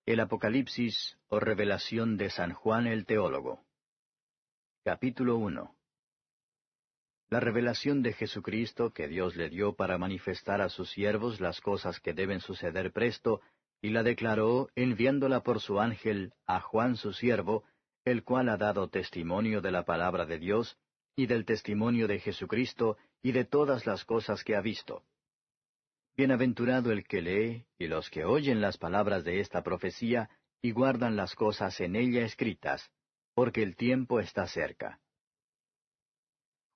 El Apocalipsis o revelación de San Juan el Teólogo. Capítulo 1. La revelación de Jesucristo que Dios le dio para manifestar a sus siervos las cosas que deben suceder presto, y la declaró enviándola por su ángel a Juan su siervo, el cual ha dado testimonio de la palabra de Dios, y del testimonio de Jesucristo, y de todas las cosas que ha visto. Bienaventurado el que lee, y los que oyen las palabras de esta profecía, y guardan las cosas en ella escritas, porque el tiempo está cerca.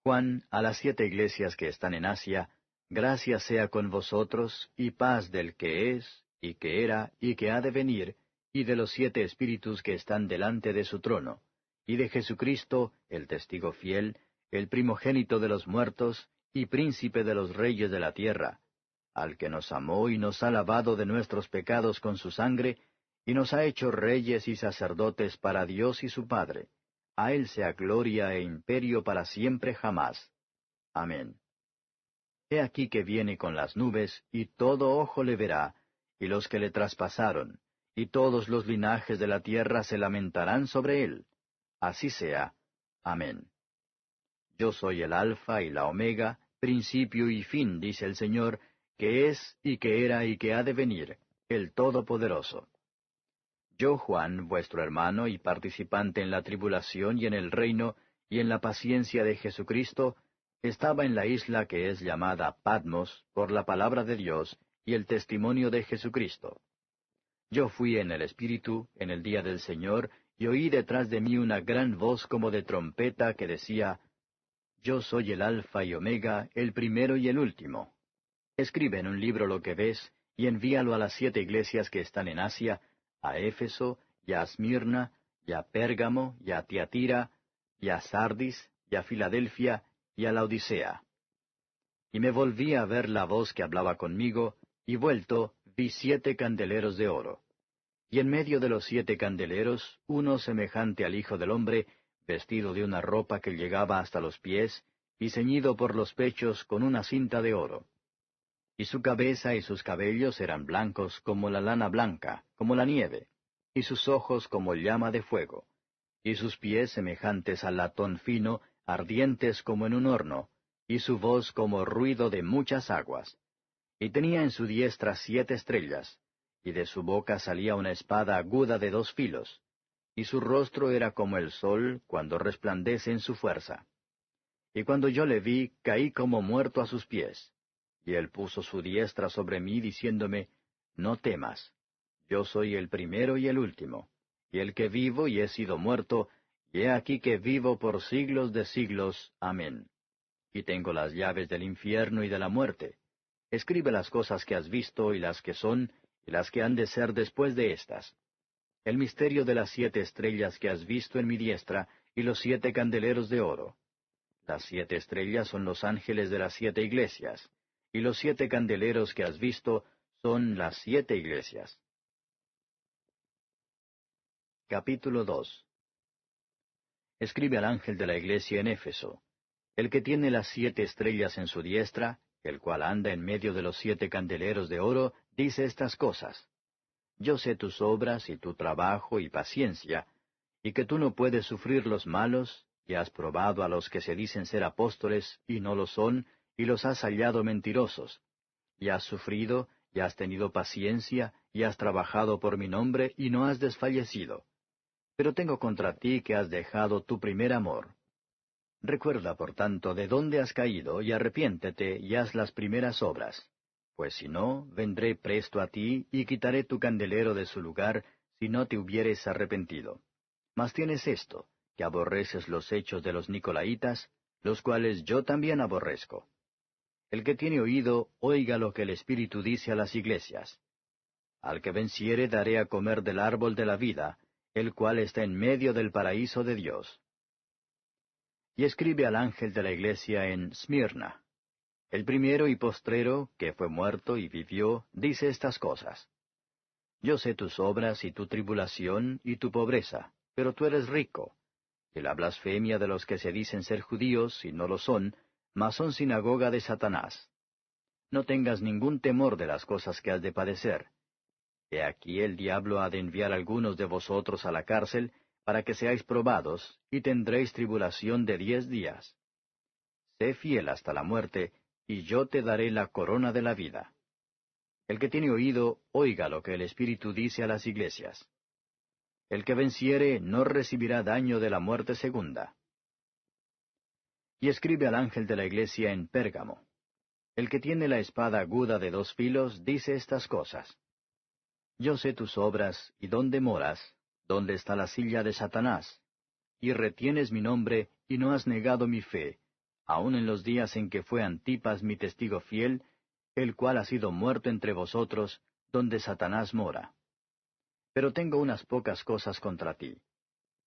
Juan, a las 7 iglesias que están en Asia, gracia sea con vosotros, y paz del que es, y que era, y que ha de venir, y de los 7 espíritus que están delante de su trono, y de Jesucristo, el testigo fiel, el primogénito de los muertos, y príncipe de los reyes de la tierra, al que nos amó y nos ha lavado de nuestros pecados con su sangre, y nos ha hecho reyes y sacerdotes para Dios y su Padre. A Él sea gloria e imperio para siempre jamás. Amén. He aquí que viene con las nubes, y todo ojo le verá, y los que le traspasaron, y todos los linajes de la tierra se lamentarán sobre él. Así sea. Amén. Yo soy el Alfa y la Omega, principio y fin, dice el Señor, que es, y que era, y que ha de venir, el Todopoderoso. Yo, Juan, vuestro hermano y participante en la tribulación y en el reino, y en la paciencia de Jesucristo, estaba en la isla que es llamada Patmos, por la palabra de Dios, y el testimonio de Jesucristo. Yo fui en el Espíritu, en el día del Señor, y oí detrás de mí una gran voz como de trompeta que decía, Yo soy el Alfa y Omega, el primero y el último. Escribe en un libro lo que ves, y envíalo a las 7 iglesias que están en Asia, a Éfeso, y a Esmirna, y a Pérgamo, y a Tiatira, y a Sardis, y a Filadelfia, y a Laodicea. Y me volví a ver la voz que hablaba conmigo, y vuelto vi 7 candeleros de oro. Y en medio de los 7 candeleros, uno semejante al Hijo del Hombre, vestido de una ropa que llegaba hasta los pies, y ceñido por los pechos con una cinta de oro. Y su cabeza y sus cabellos eran blancos como la lana blanca, como la nieve, y sus ojos como llama de fuego, y sus pies semejantes al latón fino, ardientes como en un horno, y su voz como ruido de muchas aguas. Y tenía en su diestra 7 estrellas, y de su boca salía una espada aguda de 2 filos, y su rostro era como el sol cuando resplandece en su fuerza. Y cuando yo le vi, caí como muerto a sus pies. Y él puso su diestra sobre mí, diciéndome, No temas, yo soy el primero y el último, y el que vivo y he sido muerto, y he aquí que vivo por siglos de siglos. Amén. Y tengo las llaves del infierno y de la muerte. Escribe las cosas que has visto, y las que son, y las que han de ser después de estas. El misterio de las 7 estrellas que has visto en mi diestra, y los 7 candeleros de oro. Las 7 estrellas son los ángeles de las 7 iglesias, y los 7 candeleros que has visto son las 7 iglesias. Capítulo 2. Escribe al ángel de la iglesia en Éfeso, el que tiene las 7 estrellas en su diestra, el cual anda en medio de los 7 candeleros de oro, dice estas cosas. Yo sé tus obras y tu trabajo y paciencia, y que tú no puedes sufrir los malos, y has probado a los que se dicen ser apóstoles y no lo son, y los has hallado mentirosos. Y has sufrido, y has tenido paciencia, y has trabajado por mi nombre, y no has desfallecido. Pero tengo contra ti que has dejado tu primer amor. Recuerda, por tanto, de dónde has caído, y arrepiéntete, y haz las primeras obras. Pues si no, vendré presto a ti, y quitaré tu candelero de su lugar, si no te hubieres arrepentido. Mas tienes esto, que aborreces los hechos de los Nicolaitas, los cuales yo también aborrezco. El que tiene oído, oiga lo que el Espíritu dice a las iglesias. Al que venciere daré a comer del árbol de la vida, el cual está en medio del paraíso de Dios. Y escribe al ángel de la iglesia en Smirna. El primero y postrero, que fue muerto y vivió, dice estas cosas. Yo sé tus obras y tu tribulación y tu pobreza, pero tú eres rico. Y la blasfemia de los que se dicen ser judíos, y no lo son, mas son sinagoga de Satanás. No tengas ningún temor de las cosas que has de padecer. He aquí el diablo ha de enviar algunos de vosotros a la cárcel, para que seáis probados, y tendréis tribulación de 10 días. Sé fiel hasta la muerte, y yo te daré la corona de la vida. El que tiene oído, oiga lo que el Espíritu dice a las iglesias. El que venciere no recibirá daño de la muerte segunda. Y escribe al ángel de la iglesia en Pérgamo. El que tiene la espada aguda de 2 filos dice estas cosas. Yo sé tus obras, y dónde moras, dónde está la silla de Satanás, y retienes mi nombre, y no has negado mi fe, aun en los días en que fue Antipas mi testigo fiel, el cual ha sido muerto entre vosotros, donde Satanás mora. Pero tengo unas pocas cosas contra ti,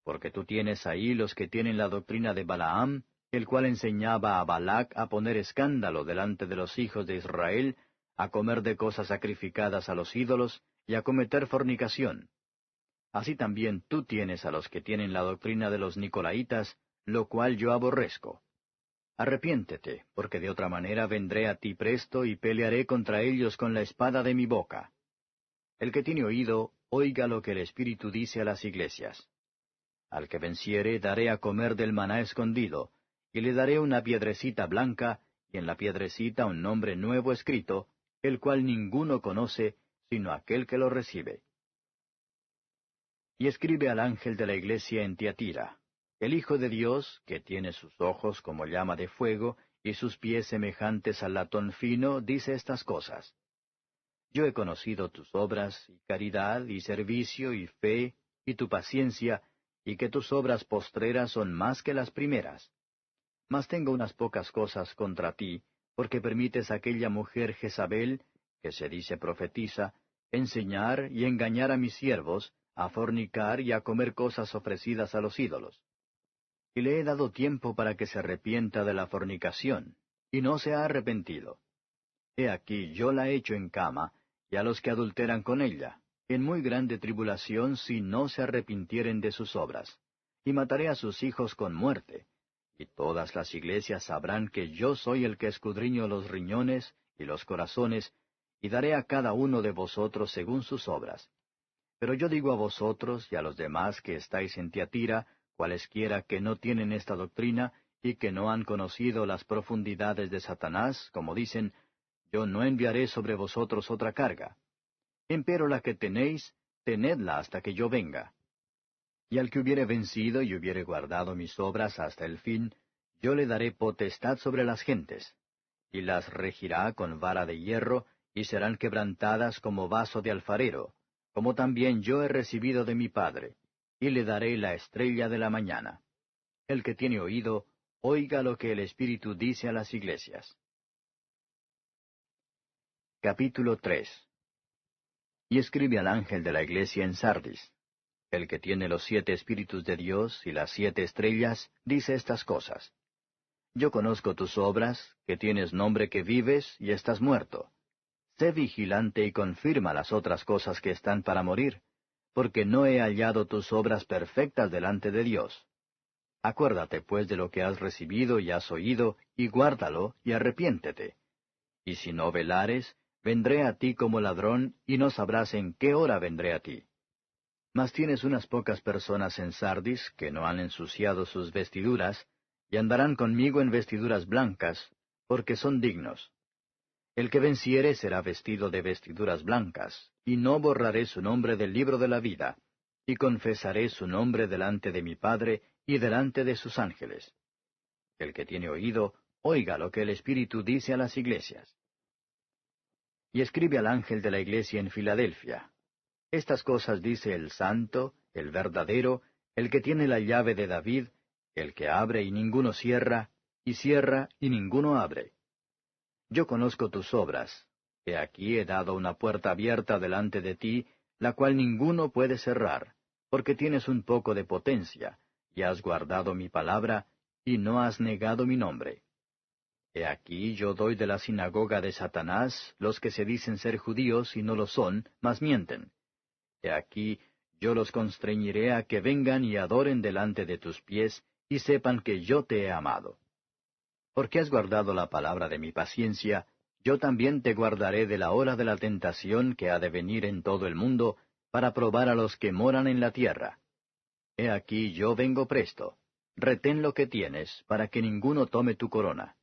porque tú tienes ahí los que tienen la doctrina de Balaam, el cual enseñaba a Balac a poner escándalo delante de los hijos de Israel, a comer de cosas sacrificadas a los ídolos, y a cometer fornicación. Así también tú tienes a los que tienen la doctrina de los Nicolaitas, lo cual yo aborrezco. Arrepiéntete, porque de otra manera vendré a ti presto y pelearé contra ellos con la espada de mi boca. El que tiene oído, oiga lo que el Espíritu dice a las iglesias. Al que venciere daré a comer del maná escondido, y le daré una piedrecita blanca, y en la piedrecita un nombre nuevo escrito, el cual ninguno conoce, sino aquel que lo recibe. Y escribe al ángel de la iglesia en Tiatira, el Hijo de Dios, que tiene sus ojos como llama de fuego, y sus pies semejantes al latón fino, dice estas cosas. Yo he conocido tus obras, y caridad, y servicio, y fe, y tu paciencia, y que tus obras postreras son más que las primeras. Mas tengo unas pocas cosas contra ti, porque permites a aquella mujer Jezabel, que se dice profetiza, enseñar y engañar a mis siervos, a fornicar y a comer cosas ofrecidas a los ídolos. Y le he dado tiempo para que se arrepienta de la fornicación, y no se ha arrepentido. He aquí yo la echo en cama, y a los que adulteran con ella, en muy grande tribulación si no se arrepintieren de sus obras, y mataré a sus hijos con muerte, y todas las iglesias sabrán que yo soy el que escudriño los riñones y los corazones, y daré a cada uno de vosotros según sus obras. Pero yo digo a vosotros y a los demás que estáis en Tiatira, cualesquiera que no tienen esta doctrina, y que no han conocido las profundidades de Satanás, como dicen, yo no enviaré sobre vosotros otra carga. Empero la que tenéis, tenedla hasta que yo venga. Y al que hubiere vencido y hubiere guardado mis obras hasta el fin, yo le daré potestad sobre las gentes, y las regirá con vara de hierro, y serán quebrantadas como vaso de alfarero, como también yo he recibido de mi Padre, y le daré la estrella de la mañana. El que tiene oído, oiga lo que el Espíritu dice a las iglesias. Capítulo 3. Y escribe al ángel de la iglesia en Sardis. El que tiene los 7 Espíritus de Dios y las 7 estrellas, dice estas cosas. Yo conozco tus obras, que tienes nombre que vives y estás muerto. Sé vigilante y confirma las otras cosas que están para morir, porque no he hallado tus obras perfectas delante de Dios. Acuérdate pues de lo que has recibido y has oído, y guárdalo, y arrepiéntete. Y si no velares, vendré a ti como ladrón, y no sabrás en qué hora vendré a ti. Mas tienes unas pocas personas en Sardis que no han ensuciado sus vestiduras, y andarán conmigo en vestiduras blancas, porque son dignos. El que venciere será vestido de vestiduras blancas, y no borraré su nombre del libro de la vida, y confesaré su nombre delante de mi Padre y delante de sus ángeles. El que tiene oído, oiga lo que el Espíritu dice a las iglesias. Y escribe al ángel de la iglesia en Filadelfia. Estas cosas dice el santo, el verdadero, el que tiene la llave de David, el que abre y ninguno cierra, y cierra y ninguno abre. Yo conozco tus obras. He aquí he dado una puerta abierta delante de ti, la cual ninguno puede cerrar, porque tienes un poco de potencia, y has guardado mi palabra, y no has negado mi nombre. He aquí yo doy de la sinagoga de Satanás los que se dicen ser judíos y no lo son, mas mienten. He aquí yo los constreñiré a que vengan y adoren delante de tus pies, y sepan que yo te he amado. Porque has guardado la palabra de mi paciencia, yo también te guardaré de la hora de la tentación que ha de venir en todo el mundo, para probar a los que moran en la tierra. He aquí yo vengo presto. Retén lo que tienes, para que ninguno tome tu corona.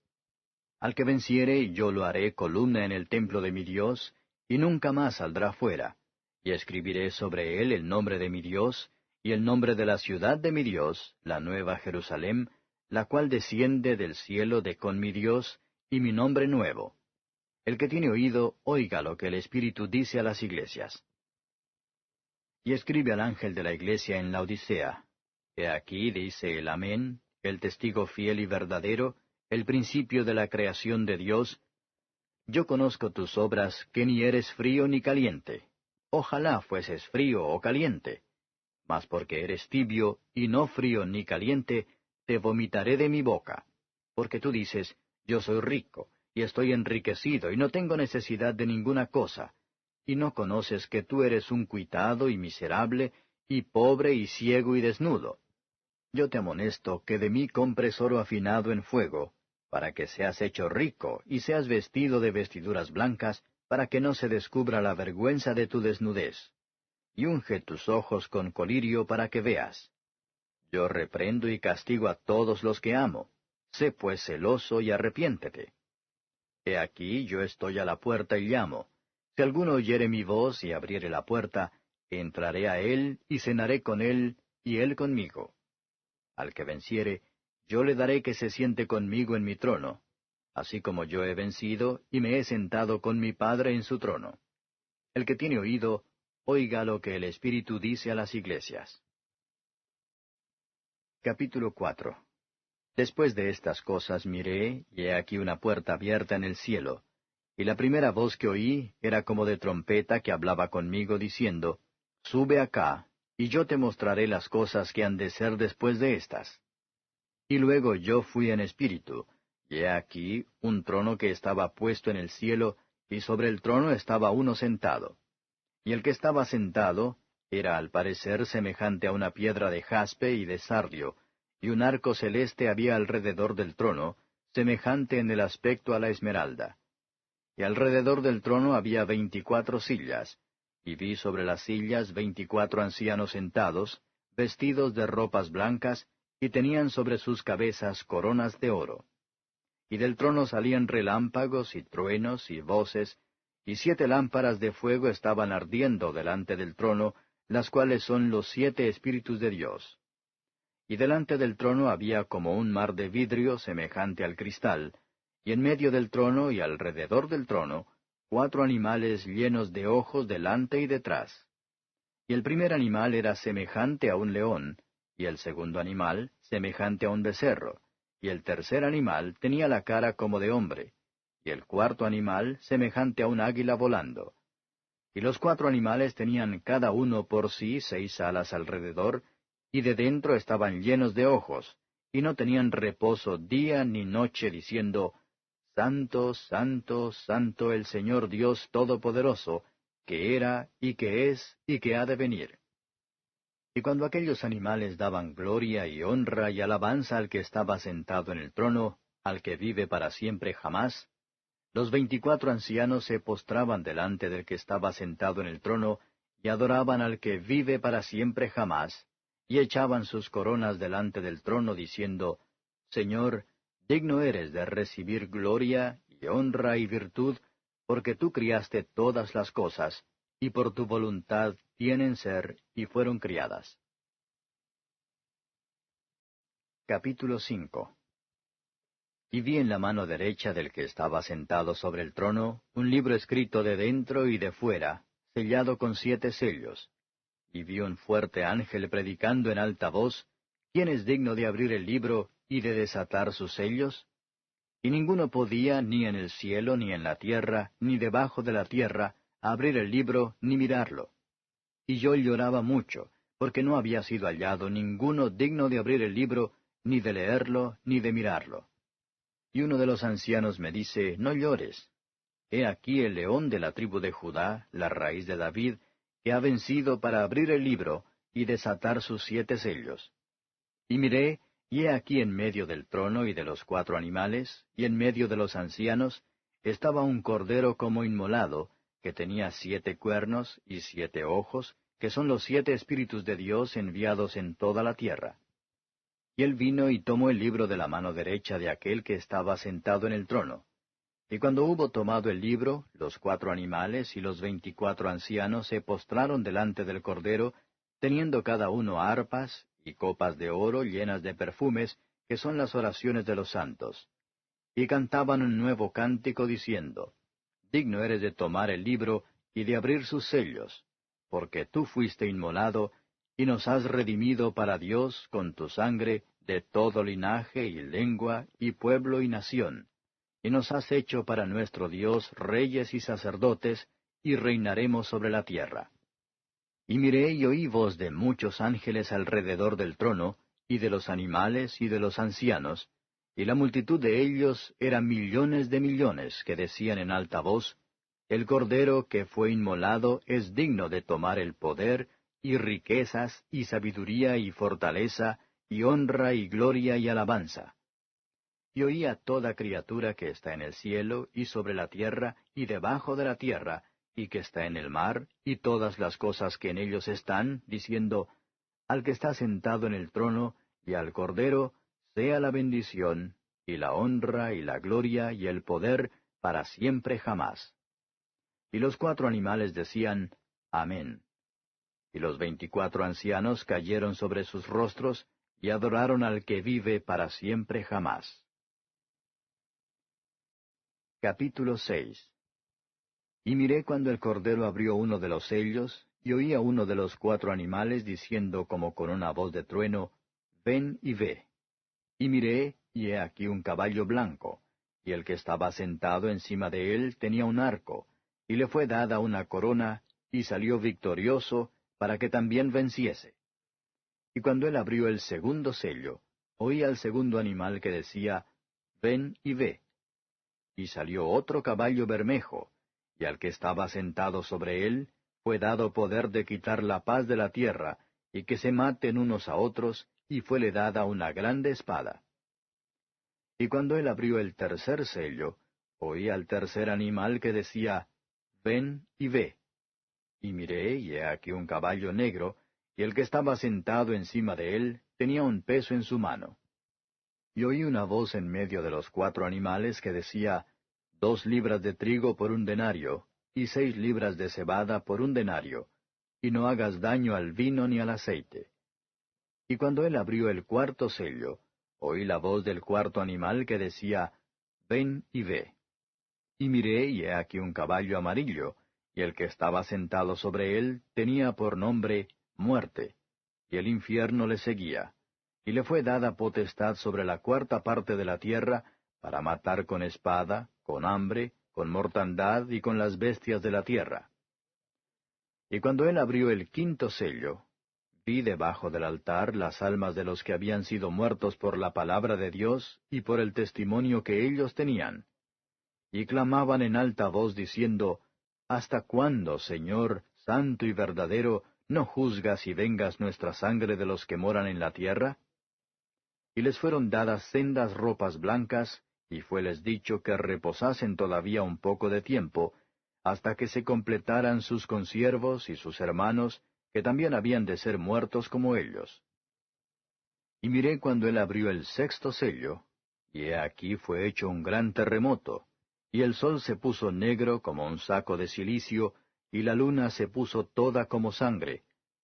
Al que venciere, yo lo haré columna en el templo de mi Dios, y nunca más saldrá fuera. Y escribiré sobre él el nombre de mi Dios, y el nombre de la ciudad de mi Dios, la nueva Jerusalén, la cual desciende del cielo de con mi Dios, y mi nombre nuevo. El que tiene oído, oiga lo que el Espíritu dice a las iglesias. Y escribe al ángel de la iglesia en la Odisea. He aquí dice el Amén, el testigo fiel y verdadero, el principio de la creación de Dios. Yo conozco tus obras, que ni eres frío ni caliente. Ojalá fueses frío o caliente. Mas porque eres tibio, y no frío ni caliente, te vomitaré de mi boca. Porque tú dices, yo soy rico, y estoy enriquecido, y no tengo necesidad de ninguna cosa, y no conoces que tú eres un cuitado y miserable, y pobre y ciego y desnudo. Yo te amonesto que de mí compres oro afinado en fuego, para que seas hecho rico, y seas vestido de vestiduras blancas, para que no se descubra la vergüenza de tu desnudez. Y unge tus ojos con colirio para que veas. Yo reprendo y castigo a todos los que amo. Sé pues celoso y arrepiéntete. He aquí yo estoy a la puerta y llamo. Si alguno oyere mi voz y abriere la puerta, entraré a él y cenaré con él, y él conmigo. Al que venciere, yo le daré que se siente conmigo en mi trono, así como yo he vencido y me he sentado con mi Padre en su trono. El que tiene oído, oiga lo que el Espíritu dice a las iglesias. Capítulo 4. Después de estas cosas miré, y he aquí una puerta abierta en el cielo, y la primera voz que oí era como de trompeta que hablaba conmigo diciendo, Sube acá, y yo te mostraré las cosas que han de ser después de estas. Y luego yo fui en espíritu, y he aquí un trono que estaba puesto en el cielo, y sobre el trono estaba uno sentado. Y el que estaba sentado era al parecer semejante a una piedra de jaspe y de sardio, y un arco celeste había alrededor del trono, semejante en el aspecto a la esmeralda. Y alrededor del trono había 24 sillas, y vi sobre las sillas 24 ancianos sentados, vestidos de ropas blancas, y tenían sobre sus cabezas coronas de oro. Y del trono salían relámpagos y truenos y voces, y 7 lámparas de fuego estaban ardiendo delante del trono, las cuales son los 7 Espíritus de Dios. Y delante del trono había como un mar de vidrio semejante al cristal, y en medio del trono y alrededor del trono, 4 animales llenos de ojos delante y detrás. Y el primer animal era semejante a un león, y el segundo animal semejante a un becerro, y el tercer animal tenía la cara como de hombre, y el cuarto animal semejante a un águila volando. Y los 4 animales tenían cada uno por sí 6 alas alrededor, y de dentro estaban llenos de ojos, y no tenían reposo día ni noche, diciendo, Santo, Santo, Santo el Señor Dios Todopoderoso, que era, y que es, y que ha de venir. Y cuando aquellos animales daban gloria y honra y alabanza al que estaba sentado en el trono, al que vive para siempre jamás, los 24 ancianos se postraban delante del que estaba sentado en el trono, y adoraban al que vive para siempre jamás, y echaban sus coronas delante del trono, diciendo, Señor, digno eres de recibir gloria, y honra y virtud, porque tú criaste todas las cosas, y por tu voluntad tienen ser y fueron criadas. Capítulo 5. Y vi en la mano derecha del que estaba sentado sobre el trono un libro escrito de dentro y de fuera, sellado con 7 sellos. Y vi un fuerte ángel predicando en alta voz, ¿quién es digno de abrir el libro y de desatar sus sellos? Y ninguno podía, ni en el cielo, ni en la tierra, ni debajo de la tierra, abrir el libro, ni mirarlo. Y yo lloraba mucho, porque no había sido hallado ninguno digno de abrir el libro, ni de leerlo, ni de mirarlo. Y uno de los ancianos me dice, No llores. He aquí el león de la tribu de Judá, la raíz de David, que ha vencido para abrir el libro y desatar sus 7 sellos. Y miré, y he aquí en medio del trono y de los 4 animales, y en medio de los ancianos, estaba un cordero como inmolado, que tenía 7 cuernos y 7 ojos, que son los 7 espíritus de Dios enviados en toda la tierra. Y él vino y tomó el libro de la mano derecha de aquel que estaba sentado en el trono. Y cuando hubo tomado el libro, los 4 animales y los 24 ancianos se postraron delante del cordero, teniendo cada uno arpas y copas de oro llenas de perfumes, que son las oraciones de los santos. Y cantaban un nuevo cántico diciendo, Digno eres de tomar el libro y de abrir sus sellos, porque tú fuiste inmolado, y nos has redimido para Dios con tu sangre de todo linaje y lengua y pueblo y nación, y nos has hecho para nuestro Dios reyes y sacerdotes, y reinaremos sobre la tierra. Y miré y oí voz de muchos ángeles alrededor del trono, y de los animales y de los ancianos, y la multitud de ellos era millones de millones, que decían en alta voz, El Cordero que fue inmolado es digno de tomar el poder, y riquezas, y sabiduría, y fortaleza, y honra, y gloria, y alabanza. Y oí a toda criatura que está en el cielo, y sobre la tierra, y debajo de la tierra, y que está en el mar, y todas las cosas que en ellos están, diciendo, Al que está sentado en el trono, y al Cordero, sea la bendición, y la honra, y la gloria, y el poder, para siempre jamás. Y los 4 animales decían, Amén. Y los 24 ancianos cayeron sobre sus rostros, y adoraron al que vive para siempre jamás. Capítulo 6. Y miré cuando el Cordero abrió uno de los sellos, y oí a uno de los 4 animales diciendo como con una voz de trueno, Ven y ve. Y miré, y he aquí un caballo blanco, y el que estaba sentado encima de él tenía un arco, y le fue dada una corona, y salió victorioso, para que también venciese. Y cuando él abrió el segundo sello, oí al segundo animal que decía, Ven y ve. Y salió otro caballo bermejo, y al que estaba sentado sobre él fue dado poder de quitar la paz de la tierra, y que se maten unos a otros, y fuele dada una grande espada. Y cuando él abrió el tercer sello, oí al tercer animal que decía, Ven y ve. Y miré, y he aquí un caballo negro, y el que estaba sentado encima de él tenía un peso en su mano. Y oí una voz en medio de los 4 animales que decía, 2 libras de trigo por un denario, y 6 libras de cebada por un denario, y no hagas daño al vino ni al aceite. Y cuando él abrió el cuarto sello, oí la voz del 4 animal que decía, Ven y ve. Y miré, y he aquí un caballo amarillo, y el que estaba sentado sobre él tenía por nombre Muerte, y el infierno le seguía, y le fue dada potestad sobre la 4ª parte de la tierra, para matar con espada, con hambre, con mortandad y con las bestias de la tierra. Y cuando él abrió el 5º sello, vi debajo del altar las almas de los que habían sido muertos por la palabra de Dios y por el testimonio que ellos tenían. Y clamaban en alta voz diciendo, ¿Hasta cuándo, Señor, santo y verdadero, no juzgas y vengas nuestra sangre de los que moran en la tierra? Y les fueron dadas sendas ropas blancas, y fueles dicho que reposasen todavía un poco de tiempo, hasta que se completaran sus consiervos y sus hermanos, que también habían de ser muertos como ellos. Y miré cuando él abrió el 6º sello, y he aquí fue hecho un gran terremoto, y el sol se puso negro como un saco de cilicio, y la luna se puso toda como sangre,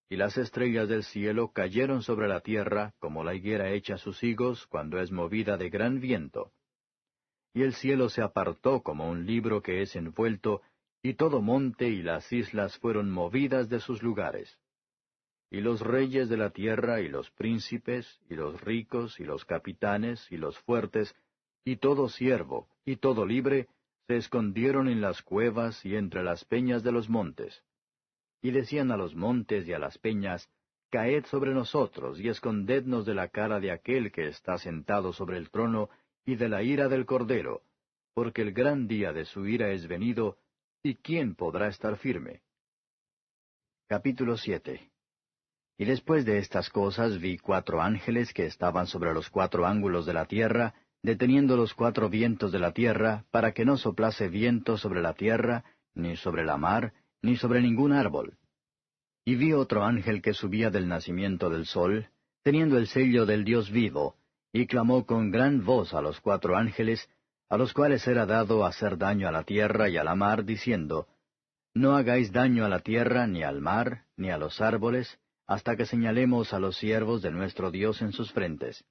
y las estrellas del cielo cayeron sobre la tierra como la higuera echa sus higos cuando es movida de gran viento. Y el cielo se apartó como un libro que es envuelto, y todo monte y las islas fueron movidas de sus lugares. Y los reyes de la tierra, y los príncipes, y los ricos, y los capitanes, y los fuertes, y todo siervo, y todo libre, se escondieron en las cuevas y entre las peñas de los montes. Y decían a los montes y a las peñas, Caed sobre nosotros, y escondednos de la cara de aquel que está sentado sobre el trono, y de la ira del Cordero, porque el gran día de su ira es venido, ¿y quién podrá estar firme? Capítulo 7. Y después de estas cosas vi 4 ángeles que estaban sobre los 4 ángulos de la tierra, deteniendo los 4 vientos de la tierra, para que no soplase viento sobre la tierra, ni sobre la mar, ni sobre ningún árbol. Y vi otro ángel que subía del nacimiento del sol, teniendo el sello del Dios vivo, y clamó con gran voz a los 4 ángeles, a los cuales era dado hacer daño a la tierra y a la mar, diciendo, No hagáis daño a la tierra, ni al mar, ni a los árboles, hasta que señalemos a los siervos de nuestro Dios en sus frentes.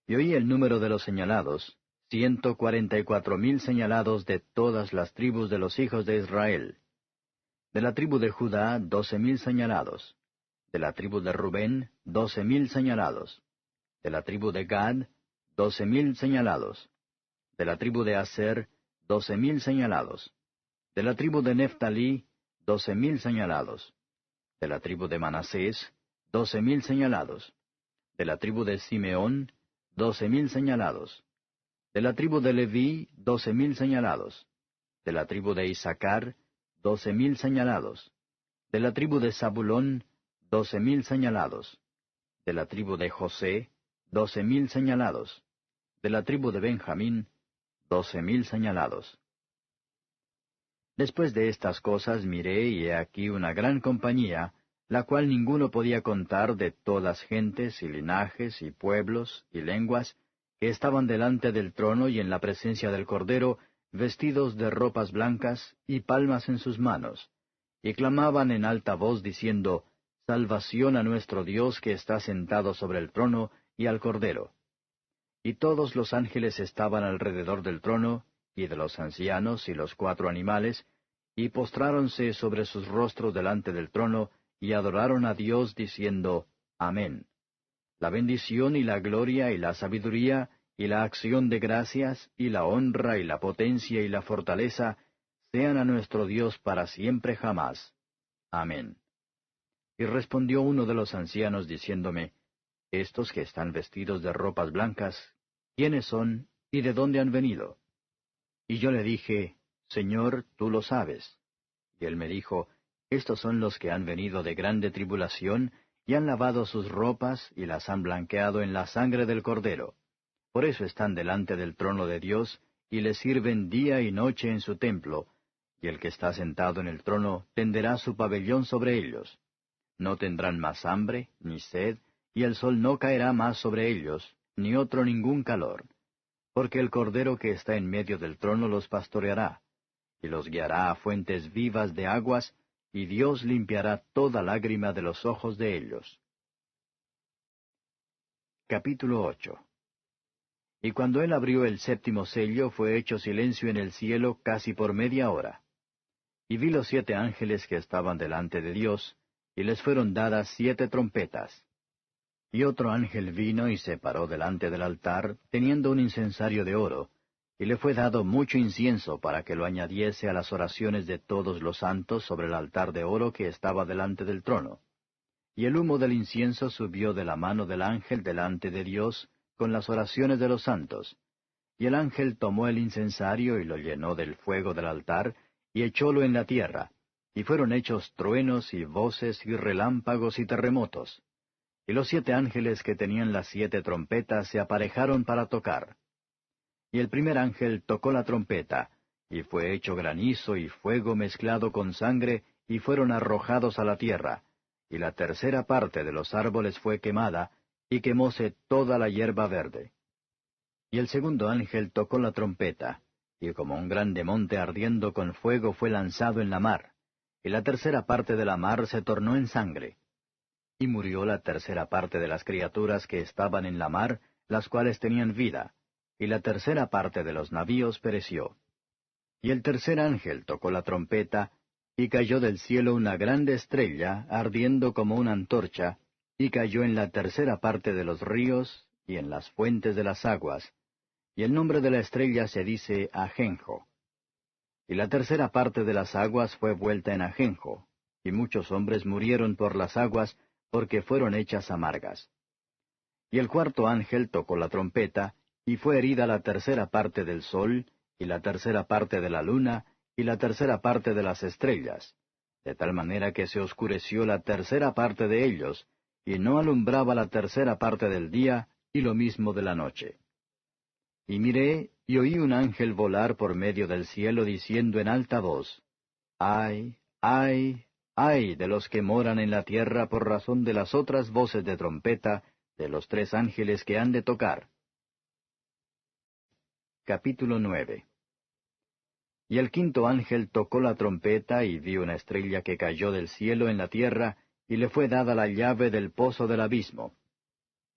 Y oí el número de los señalados, 144,000 señalados de todas las tribus de los hijos de Israel. De la tribu de Judá, 12,000 señalados. De la tribu de Rubén, 12,000 señalados. De la tribu de Gad, 12,000 señalados. De la tribu de Aser, 12,000 señalados. De la tribu de Neftalí, 12,000 señalados. De la tribu de Manasés, 12,000 señalados. De la tribu de Simeón, 12,000 señalados. De la tribu de Leví, 12,000 señalados. De la tribu de Isaacar, 12,000 señalados. De la tribu de Zabulón, 12,000 señalados. De la tribu de José, 12,000 señalados. De la tribu de Benjamín, 12,000 señalados. Después de estas cosas miré, y he aquí una gran compañía, la cual ninguno podía contar, de todas gentes y linajes y pueblos y lenguas, que estaban delante del trono y en la presencia del Cordero, vestidos de ropas blancas y palmas en sus manos, y clamaban en alta voz diciendo, Salvación a nuestro Dios que está sentado sobre el trono y al Cordero. Y todos los ángeles estaban alrededor del trono, y de los ancianos y los 4 animales, y postráronse sobre sus rostros delante del trono, y adoraron a Dios diciendo, Amén. La bendición y la gloria y la sabiduría y la acción de gracias y la honra y la potencia y la fortaleza sean a nuestro Dios para siempre jamás. Amén. Y respondió uno de los ancianos diciéndome, Estos que están vestidos de ropas blancas, ¿quiénes son y de dónde han venido? Y yo le dije, Señor, tú lo sabes. Y él me dijo, Estos son los que han venido de grande tribulación, y han lavado sus ropas, y las han blanqueado en la sangre del Cordero. Por eso están delante del trono de Dios, y le sirven día y noche en su templo, y el que está sentado en el trono tenderá su pabellón sobre ellos. No tendrán más hambre, ni sed, y el sol no caerá más sobre ellos, ni otro ningún calor. Porque el Cordero que está en medio del trono los pastoreará, y los guiará a fuentes vivas de aguas, y Dios limpiará toda lágrima de los ojos de ellos. Capítulo 8. Y cuando él abrió el 7º sello, fue hecho silencio en el cielo casi por media hora. Y vi los 7 ángeles que estaban delante de Dios, y les fueron dadas 7 trompetas. Y otro ángel vino y se paró delante del altar, teniendo un incensario de oro, y le fue dado mucho incienso para que lo añadiese a las oraciones de todos los santos sobre el altar de oro que estaba delante del trono. Y el humo del incienso subió de la mano del ángel delante de Dios, con las oraciones de los santos. Y el ángel tomó el incensario y lo llenó del fuego del altar, y echólo en la tierra, y fueron hechos truenos y voces y relámpagos y terremotos. Y los 7 ángeles que tenían las 7 trompetas se aparejaron para tocar. Y el primer ángel tocó la trompeta, y fue hecho granizo y fuego mezclado con sangre, y fueron arrojados a la tierra, y la tercera parte de los árboles fue quemada, y quemóse toda la hierba verde. Y el segundo ángel tocó la trompeta, y como un grande monte ardiendo con fuego fue lanzado en la mar, y la tercera parte de la mar se tornó en sangre. Y murió la tercera parte de las criaturas que estaban en la mar, las cuales tenían vida, y la tercera parte de los navíos pereció. Y el tercer ángel tocó la trompeta, y cayó del cielo una grande estrella, ardiendo como una antorcha, y cayó en la tercera parte de los ríos, y en las fuentes de las aguas, y el nombre de la estrella se dice Ajenjo. Y la tercera parte de las aguas fue vuelta en ajenjo, y muchos hombres murieron por las aguas, porque fueron hechas amargas. Y el cuarto ángel tocó la trompeta, y fue herida la tercera parte del sol, y la tercera parte de la luna, y la tercera parte de las estrellas, de tal manera que se oscureció la tercera parte de ellos, y no alumbraba la tercera parte del día, y lo mismo de la noche. Y miré, y oí un ángel volar por medio del cielo, diciendo en alta voz, ¡Ay, ay, ay de los que moran en la tierra por razón de las otras voces de trompeta de los 3 ángeles que han de tocar! Capítulo 9. Y el quinto ángel tocó la trompeta, y vi una estrella que cayó del cielo en la tierra, y le fue dada la llave del pozo del abismo.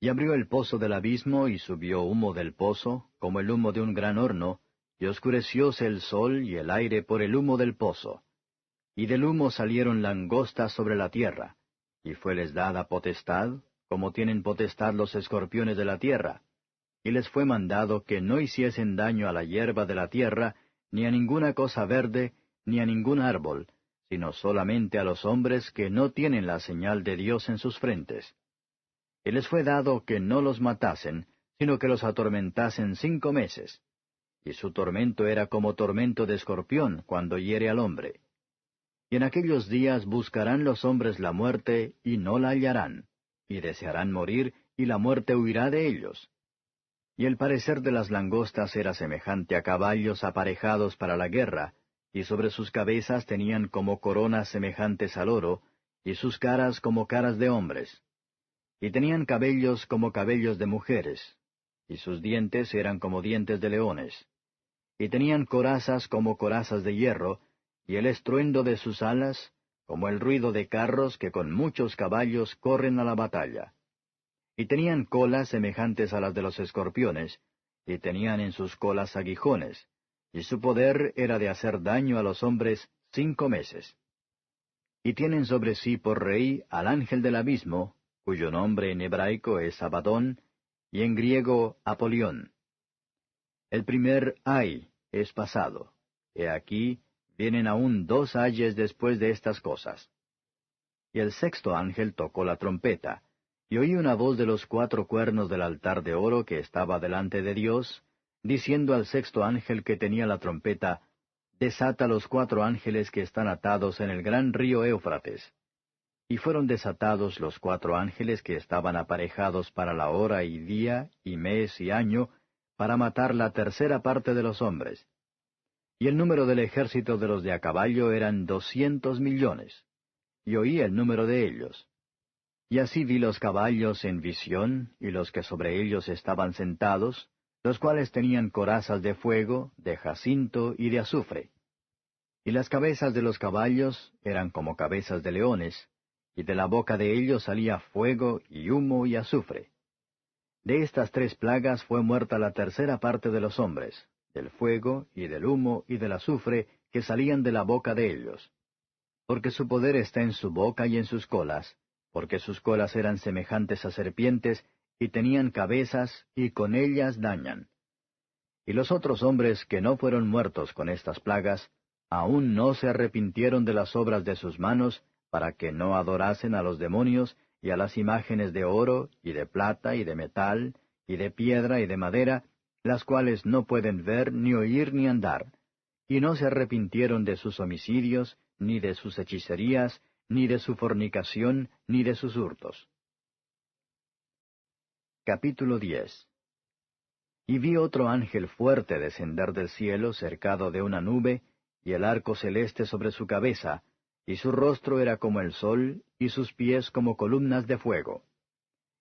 Y abrió el pozo del abismo, y subió humo del pozo, como el humo de un gran horno, y oscurecióse el sol y el aire por el humo del pozo. Y del humo salieron langostas sobre la tierra, y fueles dada potestad, como tienen potestad los escorpiones de la tierra. Y les fue mandado que no hiciesen daño a la hierba de la tierra, ni a ninguna cosa verde, ni a ningún árbol, sino solamente a los hombres que no tienen la señal de Dios en sus frentes. Y les fue dado que no los matasen, sino que los atormentasen 5 meses. Y su tormento era como tormento de escorpión cuando hiere al hombre. Y en aquellos días buscarán los hombres la muerte, y no la hallarán, y desearán morir, y la muerte huirá de ellos. Y el parecer de las langostas era semejante a caballos aparejados para la guerra, y sobre sus cabezas tenían como coronas semejantes al oro, y sus caras como caras de hombres. Y tenían cabellos como cabellos de mujeres, y sus dientes eran como dientes de leones. Y tenían corazas como corazas de hierro, y el estruendo de sus alas, como el ruido de carros que con muchos caballos corren a la batalla. Y tenían colas semejantes a las de los escorpiones, y tenían en sus colas aguijones, y su poder era de hacer daño a los hombres 5 meses. Y tienen sobre sí por rey al ángel del abismo, cuyo nombre en hebraico es Abadón, y en griego Apolión. El primer ay es pasado. He aquí, vienen aún 2 ayes después de estas cosas. Y el sexto ángel tocó la trompeta, y oí una voz de los 4 cuernos del altar de oro que estaba delante de Dios, diciendo al sexto ángel que tenía la trompeta, Desata los 4 ángeles que están atados en el gran río Éufrates. Y fueron desatados los 4 ángeles que estaban aparejados para la hora y día y mes y año, para matar la tercera parte de los hombres. Y el número del ejército de los de a caballo eran 200 millones. Y oí el número de ellos. Y así vi los caballos en visión, y los que sobre ellos estaban sentados, los cuales tenían corazas de fuego, de jacinto y de azufre. Y las cabezas de los caballos eran como cabezas de leones, y de la boca de ellos salía fuego y humo y azufre. De estas 3 plagas fue muerta la tercera parte de los hombres, del fuego y del humo y del azufre que salían de la boca de ellos. Porque su poder está en su boca y en sus colas, porque sus colas eran semejantes a serpientes, y tenían cabezas, y con ellas dañan. Y los otros hombres que no fueron muertos con estas plagas, aún no se arrepintieron de las obras de sus manos, para que no adorasen a los demonios, y a las imágenes de oro, y de plata, y de metal, y de piedra, y de madera, las cuales no pueden ver, ni oír, ni andar. Y no se arrepintieron de sus homicidios, ni de sus hechicerías, ni de su fornicación, ni de sus hurtos. Capítulo 10. Y vi otro ángel fuerte descender del cielo cercado de una nube, y el arco celeste sobre su cabeza, y su rostro era como el sol, y sus pies como columnas de fuego.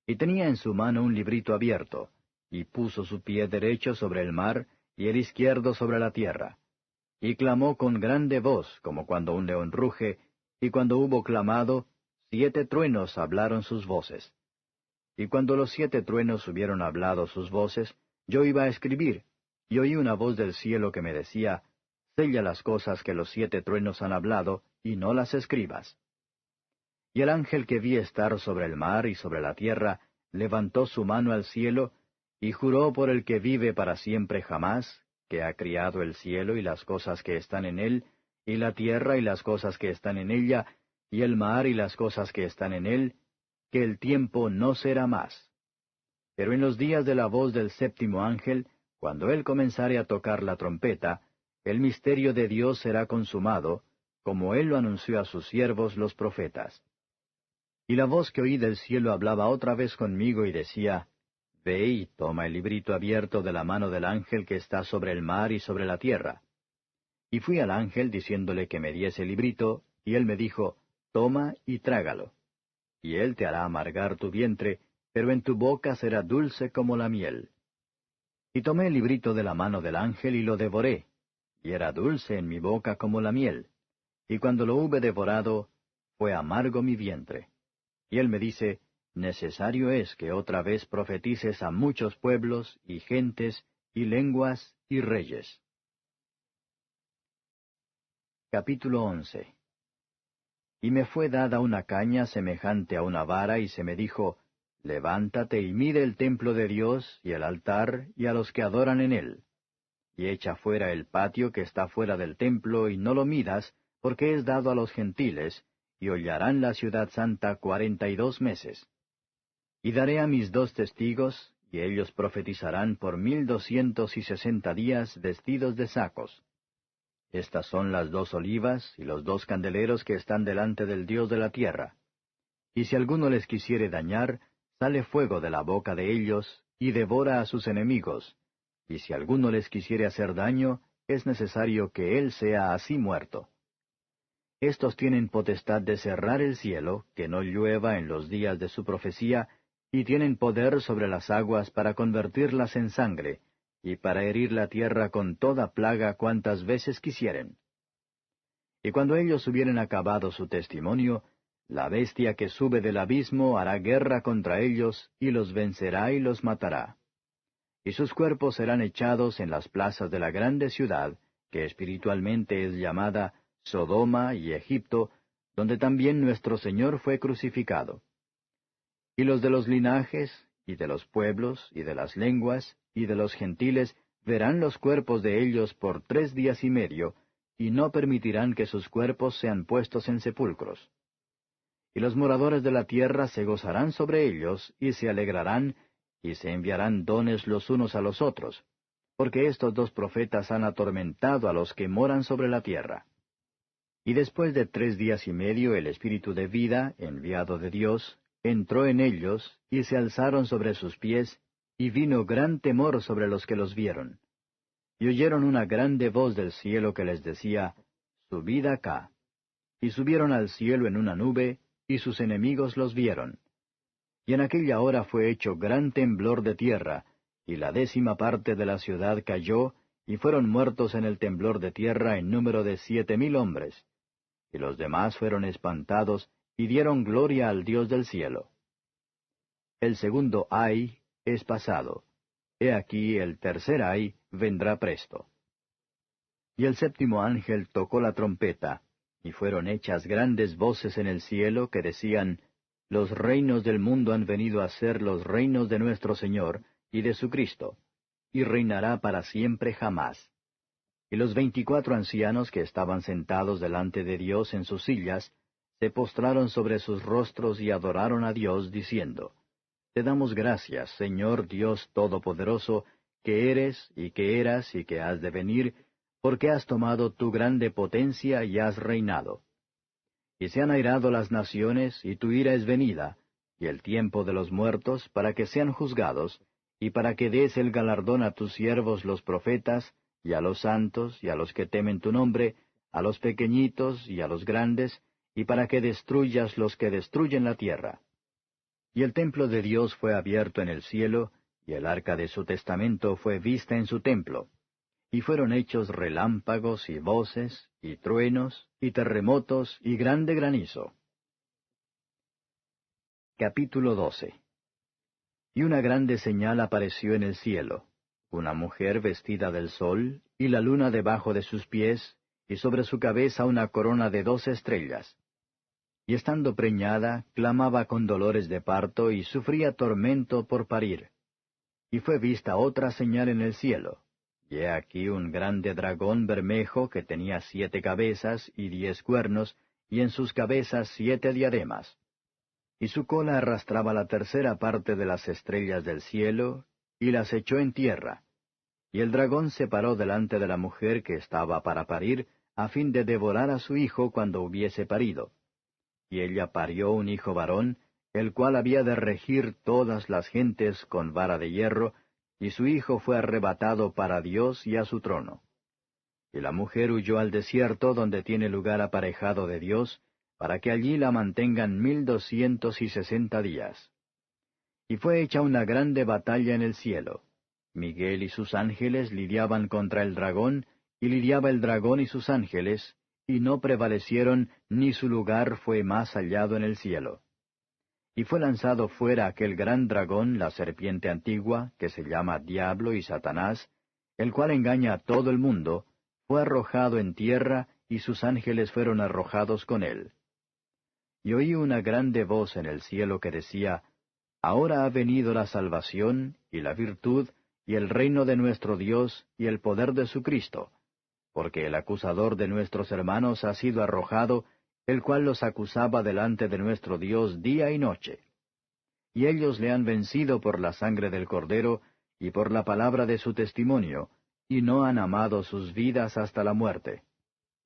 Y tenía en su mano un librito abierto, y puso su pie derecho sobre el mar, y el izquierdo sobre la tierra. Y clamó con grande voz, como cuando un león ruge, y cuando hubo clamado, 7 truenos hablaron sus voces. Y cuando los 7 truenos hubieron hablado sus voces, yo iba a escribir, y oí una voz del cielo que me decía, Sella las cosas que los 7 truenos han hablado, y no las escribas. Y el ángel que vi estar sobre el mar y sobre la tierra, levantó su mano al cielo, y juró por el que vive para siempre jamás, que ha criado el cielo y las cosas que están en él, y la tierra y las cosas que están en ella, y el mar y las cosas que están en él, que el tiempo no será más. Pero en los días de la voz del séptimo ángel, cuando él comenzare a tocar la trompeta, el misterio de Dios será consumado, como él lo anunció a sus siervos los profetas. Y la voz que oí del cielo hablaba otra vez conmigo y decía, Ve y toma el librito abierto de la mano del ángel que está sobre el mar y sobre la tierra. Y fui al ángel diciéndole que me diese el librito, y él me dijo, Toma y trágalo. Y él te hará amargar tu vientre, pero en tu boca será dulce como la miel. Y tomé el librito de la mano del ángel y lo devoré, y era dulce en mi boca como la miel. Y cuando lo hube devorado, fue amargo mi vientre. Y él me dice, Necesario es que otra vez profetices a muchos pueblos, y gentes, y lenguas, y reyes. Capítulo 11. Y me fue dada una caña semejante a una vara, y se me dijo, Levántate y mide el templo de Dios, y el altar, y a los que adoran en él. Y echa fuera el patio que está fuera del templo, y no lo midas, porque es dado a los gentiles, y hollarán la ciudad santa 42 meses. Y daré a mis 2 testigos, y ellos profetizarán por 1260 días vestidos de sacos. Estas son las 2 olivas y los 2 candeleros que están delante del Dios de la tierra. Y si alguno les quisiere dañar, sale fuego de la boca de ellos, y devora a sus enemigos. Y si alguno les quisiere hacer daño, es necesario que él sea así muerto. Estos tienen potestad de cerrar el cielo, que no llueva en los días de su profecía, y tienen poder sobre las aguas para convertirlas en sangre, y para herir la tierra con toda plaga cuantas veces quisieren. Y cuando ellos hubieren acabado su testimonio, la bestia que sube del abismo hará guerra contra ellos, y los vencerá y los matará. Y sus cuerpos serán echados en las plazas de la grande ciudad, que espiritualmente es llamada Sodoma y Egipto, donde también nuestro Señor fue crucificado. Y los de los linajes, y de los pueblos, y de las lenguas, y de los gentiles, verán los cuerpos de ellos por 3 días y medio, y no permitirán que sus cuerpos sean puestos en sepulcros. Y los moradores de la tierra se gozarán sobre ellos, y se alegrarán, y se enviarán dones los unos a los otros, porque estos 2 profetas han atormentado a los que moran sobre la tierra. Y después de 3 días y medio el Espíritu de vida, enviado de Dios, entró en ellos, y se alzaron sobre sus pies, y vino gran temor sobre los que los vieron. Y oyeron una grande voz del cielo que les decía, Subid acá. Y subieron al cielo en una nube, y sus enemigos los vieron. Y en aquella hora fue hecho gran temblor de tierra, y la 10ª parte de la ciudad cayó, y fueron muertos en el temblor de tierra en número de 7,000 hombres. Y los demás fueron espantados, y dieron gloria al Dios del cielo. El segundo ay es pasado. He aquí el tercer ay vendrá presto. Y el 7º ángel tocó la trompeta, y fueron hechas grandes voces en el cielo que decían, Los reinos del mundo han venido a ser los reinos de nuestro Señor y de su Cristo, y reinará para siempre jamás. Y los 24 ancianos que estaban sentados delante de Dios en sus sillas, se postraron sobre sus rostros y adoraron a Dios, diciendo, Te damos gracias, Señor Dios Todopoderoso, que eres, y que eras, y que has de venir, porque has tomado tu grande potencia y has reinado. Y se han airado las naciones, y tu ira es venida, y el tiempo de los muertos, para que sean juzgados, y para que des el galardón a tus siervos los profetas, y a los santos, y a los que temen tu nombre, a los pequeñitos y a los grandes, y para que destruyas los que destruyen la tierra. Y el templo de Dios fue abierto en el cielo, y el arca de su testamento fue vista en su templo. Y fueron hechos relámpagos y voces, y truenos, y terremotos, y grande granizo. Capítulo 12. Y una grande señal apareció en el cielo, una mujer vestida del sol, y la luna debajo de sus pies, y sobre su cabeza una corona de 12 estrellas. Y estando preñada, clamaba con dolores de parto, y sufría tormento por parir. Y fue vista otra señal en el cielo. Y he aquí un grande dragón bermejo que tenía 7 cabezas y 10 cuernos, y en sus cabezas 7 diademas. Y su cola arrastraba la 3ª parte de las estrellas del cielo, y las echó en tierra. Y el dragón se paró delante de la mujer que estaba para parir, a fin de devorar a su hijo cuando hubiese parido. Y ella parió un hijo varón, el cual había de regir todas las gentes con vara de hierro, y su hijo fue arrebatado para Dios y a su trono. Y la mujer huyó al desierto donde tiene lugar aparejado de Dios, para que allí la mantengan 1260 días. Y fue hecha una grande batalla en el cielo. Miguel y sus ángeles lidiaban contra el dragón, y lidiaba el dragón y sus ángeles, y no prevalecieron, ni su lugar fue más hallado en el cielo. Y fue lanzado fuera aquel gran dragón, la serpiente antigua, que se llama Diablo y Satanás, el cual engaña a todo el mundo, fue arrojado en tierra, y sus ángeles fueron arrojados con él. Y oí una grande voz en el cielo que decía, Ahora ha venido la salvación, y la virtud, y el reino de nuestro Dios, y el poder de su Cristo, porque el acusador de nuestros hermanos ha sido arrojado, el cual los acusaba delante de nuestro Dios día y noche. Y ellos le han vencido por la sangre del Cordero, y por la palabra de su testimonio, y no han amado sus vidas hasta la muerte.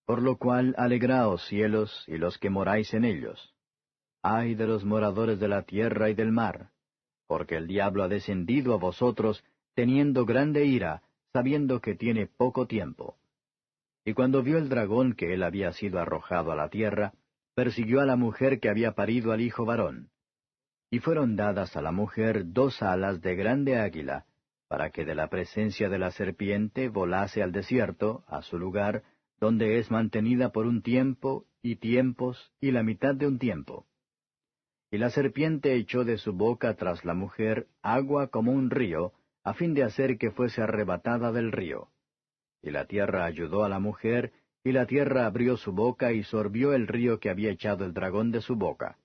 Por lo cual alegraos cielos, y los que moráis en ellos. Ay de los moradores de la tierra y del mar, porque el diablo ha descendido a vosotros, teniendo grande ira, sabiendo que tiene poco tiempo. Y cuando vio el dragón que él había sido arrojado a la tierra, persiguió a la mujer que había parido al hijo varón. Y fueron dadas a la mujer 2 alas de grande águila, para que de la presencia de la serpiente volase al desierto, a su lugar, donde es mantenida por un tiempo, y tiempos, y la mitad de un tiempo. Y la serpiente echó de su boca tras la mujer agua como un río, a fin de hacer que fuese arrebatada del río. Y la tierra ayudó a la mujer, y la tierra abrió su boca y sorbió el río que había echado el dragón de su boca.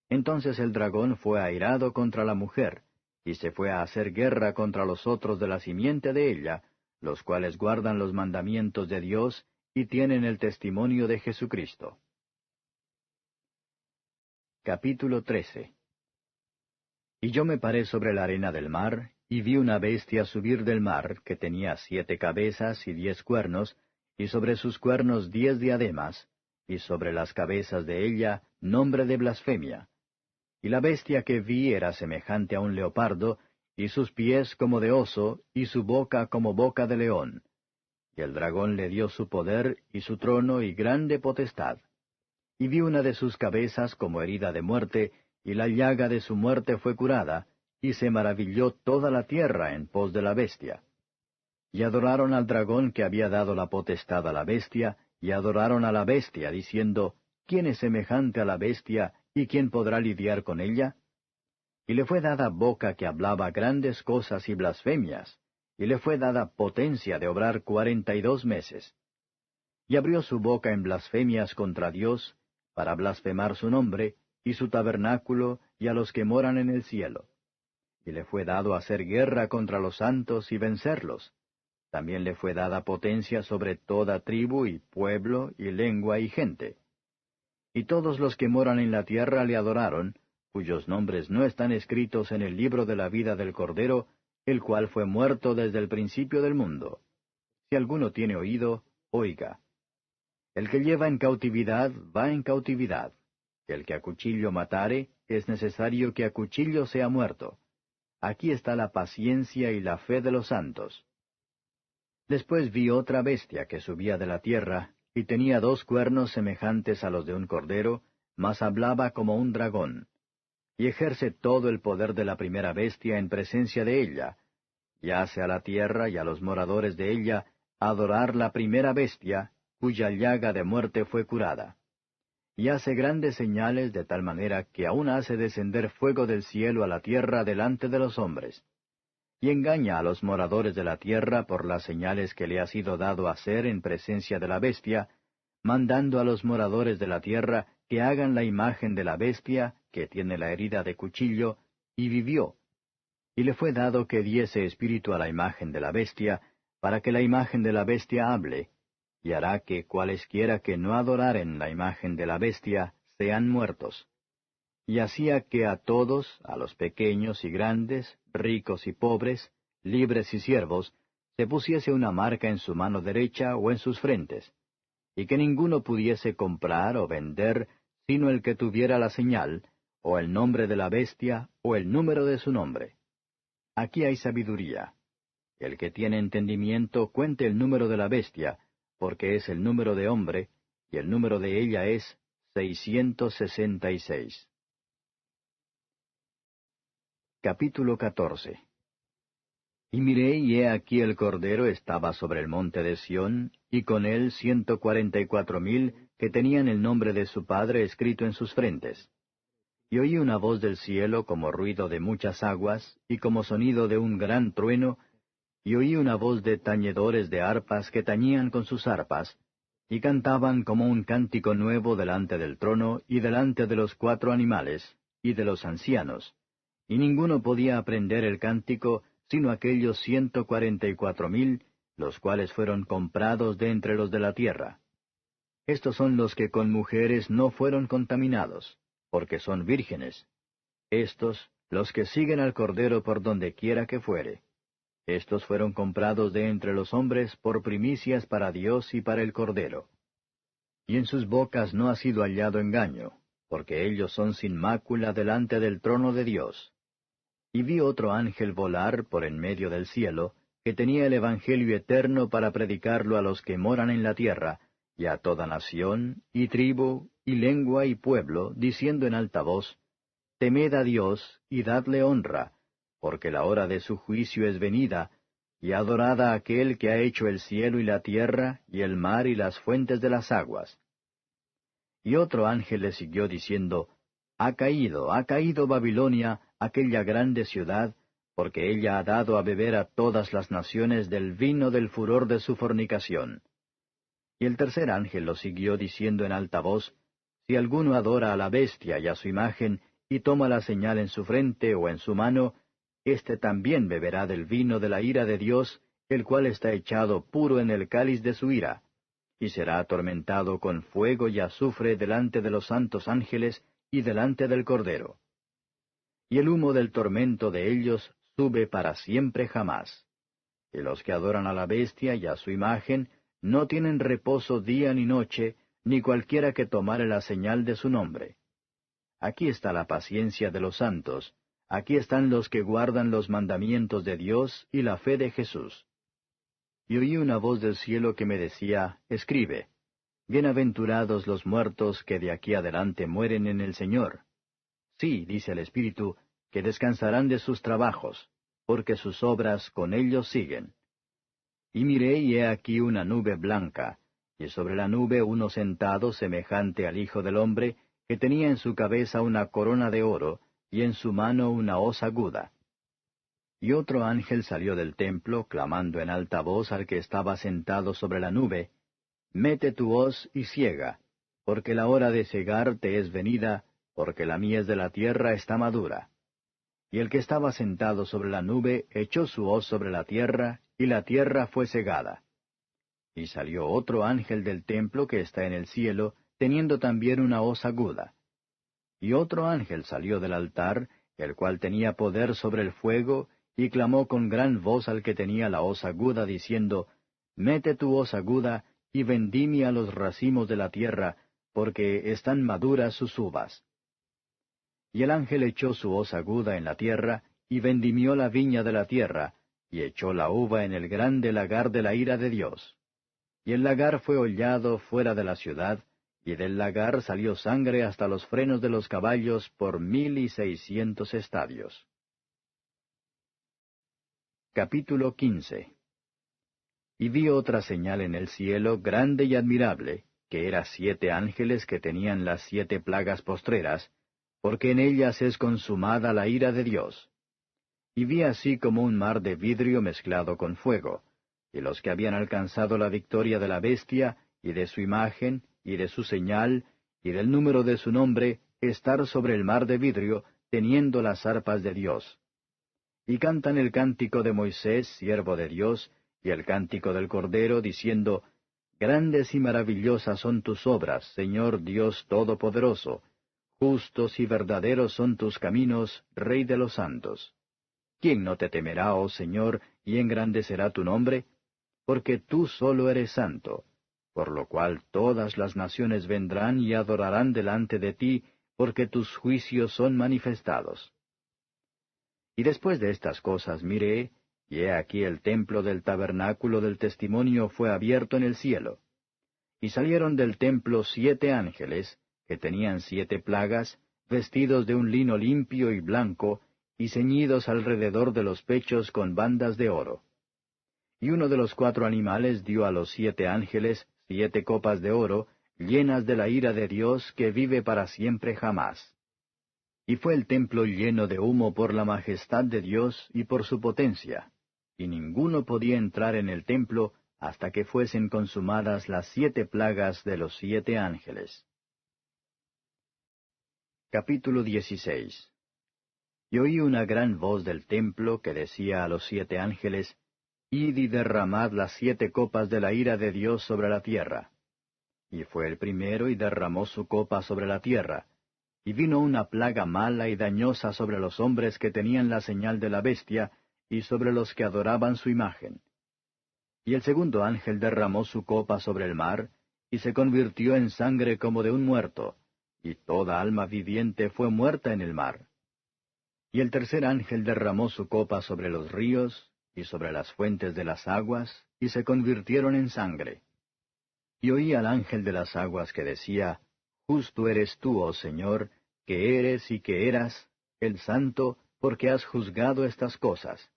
Entonces el dragón fue airado contra la mujer, y se fue a hacer guerra contra los otros de la simiente de ella, los cuales guardan los mandamientos de Dios, y tienen el testimonio de Jesucristo. Capítulo 13. Y yo me paré sobre la arena del mar, y vi una bestia subir del mar, que tenía 7 cabezas y 10 cuernos, y sobre sus cuernos 10 diademas, y sobre las cabezas de ella nombre de blasfemia. Y la bestia que vi era semejante a un leopardo, y sus pies como de oso, y su boca como boca de león. Y el dragón le dio su poder, y su trono, y grande potestad. Y vi una de sus cabezas como herida de muerte, y la llaga de su muerte fue curada, y se maravilló toda la tierra en pos de la bestia. Y adoraron al dragón que había dado la potestad a la bestia, y adoraron a la bestia, diciendo, ¿Quién es semejante a la bestia, y quién podrá lidiar con ella? Y le fue dada boca que hablaba grandes cosas y blasfemias, y le fue dada potencia de obrar 42 meses. Y abrió su boca en blasfemias contra Dios, para blasfemar su nombre, y su tabernáculo, y a los que moran en el cielo. Y le fue dado hacer guerra contra los santos y vencerlos. También le fue dada potencia sobre toda tribu y pueblo y lengua y gente. Y todos los que moran en la tierra le adoraron, cuyos nombres no están escritos en el libro de la vida del Cordero, el cual fue muerto desde el principio del mundo. Si alguno tiene oído, oiga. El que lleva en cautividad, va en cautividad. El que a cuchillo matare, es necesario que a cuchillo sea muerto. Aquí está la paciencia y la fe de los santos. Después vi otra bestia que subía de la tierra, y tenía 2 cuernos semejantes a los de un cordero, mas hablaba como un dragón. Y ejerce todo el poder de la primera bestia en presencia de ella, y hace a la tierra y a los moradores de ella adorar la primera bestia, cuya llaga de muerte fue curada. Y hace grandes señales de tal manera que aún hace descender fuego del cielo a la tierra delante de los hombres. Y engaña a los moradores de la tierra por las señales que le ha sido dado hacer en presencia de la bestia, mandando a los moradores de la tierra que hagan la imagen de la bestia, que tiene la herida de cuchillo, y vivió. Y le fue dado que diese espíritu a la imagen de la bestia, para que la imagen de la bestia hable, y hará que cualesquiera que no adoraren la imagen de la bestia sean muertos. Y hacía que a todos, a los pequeños y grandes, ricos y pobres, libres y siervos, se pusiese una marca en su mano derecha o en sus frentes, y que ninguno pudiese comprar o vender, sino el que tuviera la señal, o el nombre de la bestia, o el número de su nombre. Aquí hay sabiduría. El que tiene entendimiento cuente el número de la bestia, porque es el número de hombre, y el número de ella es 666. Capítulo 14. Y miré, y he aquí el Cordero estaba sobre el monte de Sión, y con él 144,000 que tenían el nombre de su Padre escrito en sus frentes. Y oí una voz del cielo como ruido de muchas aguas, y como sonido de un gran trueno, y oí una voz de tañedores de arpas que tañían con sus arpas, y cantaban como un cántico nuevo delante del trono y delante de los 4 animales, y de los ancianos, y ninguno podía aprender el cántico, sino aquellos 144,000, los cuales fueron comprados de entre los de la tierra. Estos son los que con mujeres no fueron contaminados, porque son vírgenes. Estos, los que siguen al Cordero por donde quiera que fuere. Estos fueron comprados de entre los hombres por primicias para Dios y para el Cordero. Y en sus bocas no ha sido hallado engaño, porque ellos son sin mácula delante del trono de Dios. Y vi otro ángel volar por en medio del cielo, que tenía el Evangelio eterno para predicarlo a los que moran en la tierra, y a toda nación, y tribu, y lengua, y pueblo, diciendo en alta voz, Temed a Dios, y dadle honra, porque la hora de su juicio es venida, y adorad a aquel que ha hecho el cielo y la tierra, y el mar y las fuentes de las aguas. Y otro ángel le siguió diciendo, ha caído Babilonia, aquella grande ciudad, porque ella ha dado a beber a todas las naciones del vino del furor de su fornicación. Y el tercer ángel lo siguió diciendo en alta voz, si alguno adora a la bestia y a su imagen, y toma la señal en su frente o en su mano, éste también beberá del vino de la ira de Dios, el cual está echado puro en el cáliz de su ira, y será atormentado con fuego y azufre delante de los santos ángeles y delante del Cordero. Y el humo del tormento de ellos sube para siempre jamás. Y los que adoran a la bestia y a su imagen no tienen reposo día ni noche, ni cualquiera que tomare la señal de su nombre. Aquí está la paciencia de los santos, aquí están los que guardan los mandamientos de Dios y la fe de Jesús. Y oí una voz del cielo que me decía, escribe, bienaventurados los muertos que de aquí adelante mueren en el Señor. Sí, dice el Espíritu, que descansarán de sus trabajos, porque sus obras con ellos siguen. Y miré, y he aquí una nube blanca, y sobre la nube uno sentado semejante al Hijo del Hombre, que tenía en su cabeza una corona de oro, y en su mano una hoz aguda. Y otro ángel salió del templo, clamando en alta voz al que estaba sentado sobre la nube, Mete tu hoz y siega, porque la hora de segar te es venida, porque la mies de la tierra está madura. Y el que estaba sentado sobre la nube echó su hoz sobre la tierra, y la tierra fue segada. Y salió otro ángel del templo que está en el cielo, teniendo también una hoz aguda. Y otro ángel salió del altar, el cual tenía poder sobre el fuego, y clamó con gran voz al que tenía la hoz aguda, diciendo, Mete tu hoz aguda, y vendimia los racimos de la tierra, porque están maduras sus uvas. Y el ángel echó su hoz aguda en la tierra, y vendimió la viña de la tierra, y echó la uva en el grande lagar de la ira de Dios. Y el lagar fue hollado fuera de la ciudad, y del lagar salió sangre hasta los frenos de los caballos por 1,600 estadios. Capítulo 15. Y vi otra señal en el cielo grande y admirable, que era 7 ángeles que tenían las 7 plagas postreras, porque en ellas es consumada la ira de Dios. Y vi así como un mar de vidrio mezclado con fuego, y los que habían alcanzado la victoria de la bestia, y de su imagen, y de su señal, y del número de su nombre, estar sobre el mar de vidrio, teniendo las arpas de Dios. Y cantan el cántico de Moisés, siervo de Dios, y el cántico del Cordero, diciendo, Grandes y maravillosas son tus obras, Señor Dios Todopoderoso. Justos y verdaderos son tus caminos, Rey de los santos. ¿Quién no te temerá, oh Señor, y engrandecerá tu nombre? Porque tú solo eres santo, por lo cual todas las naciones vendrán y adorarán delante de ti, porque tus juicios son manifestados. Y después de estas cosas miré, y he aquí el templo del tabernáculo del testimonio fue abierto en el cielo. Y salieron del templo 7 ángeles, que tenían 7 plagas, vestidos de un lino limpio y blanco, y ceñidos alrededor de los pechos con bandas de oro. Y uno de los 4 animales dio a los 7 ángeles 7 copas de oro, llenas de la ira de Dios que vive para siempre jamás. Y fue el templo lleno de humo por la majestad de Dios y por su potencia, y ninguno podía entrar en el templo hasta que fuesen consumadas las 7 plagas de los 7 ángeles. Capítulo 16. Y oí una gran voz del templo que decía a los 7 ángeles, Id y derramad las 7 copas de la ira de Dios sobre la tierra. Y fue el primero y derramó su copa sobre la tierra. Y vino una plaga mala y dañosa sobre los hombres que tenían la señal de la bestia, y sobre los que adoraban su imagen. Y el segundo ángel derramó su copa sobre el mar, y se convirtió en sangre como de un muerto, y toda alma viviente fue muerta en el mar. Y el tercer ángel derramó su copa sobre los ríos, y sobre las fuentes de las aguas, y se convirtieron en sangre. Y oí al ángel de las aguas que decía, Justo eres tú, oh Señor, que eres y que eras, el Santo, porque has juzgado estas cosas.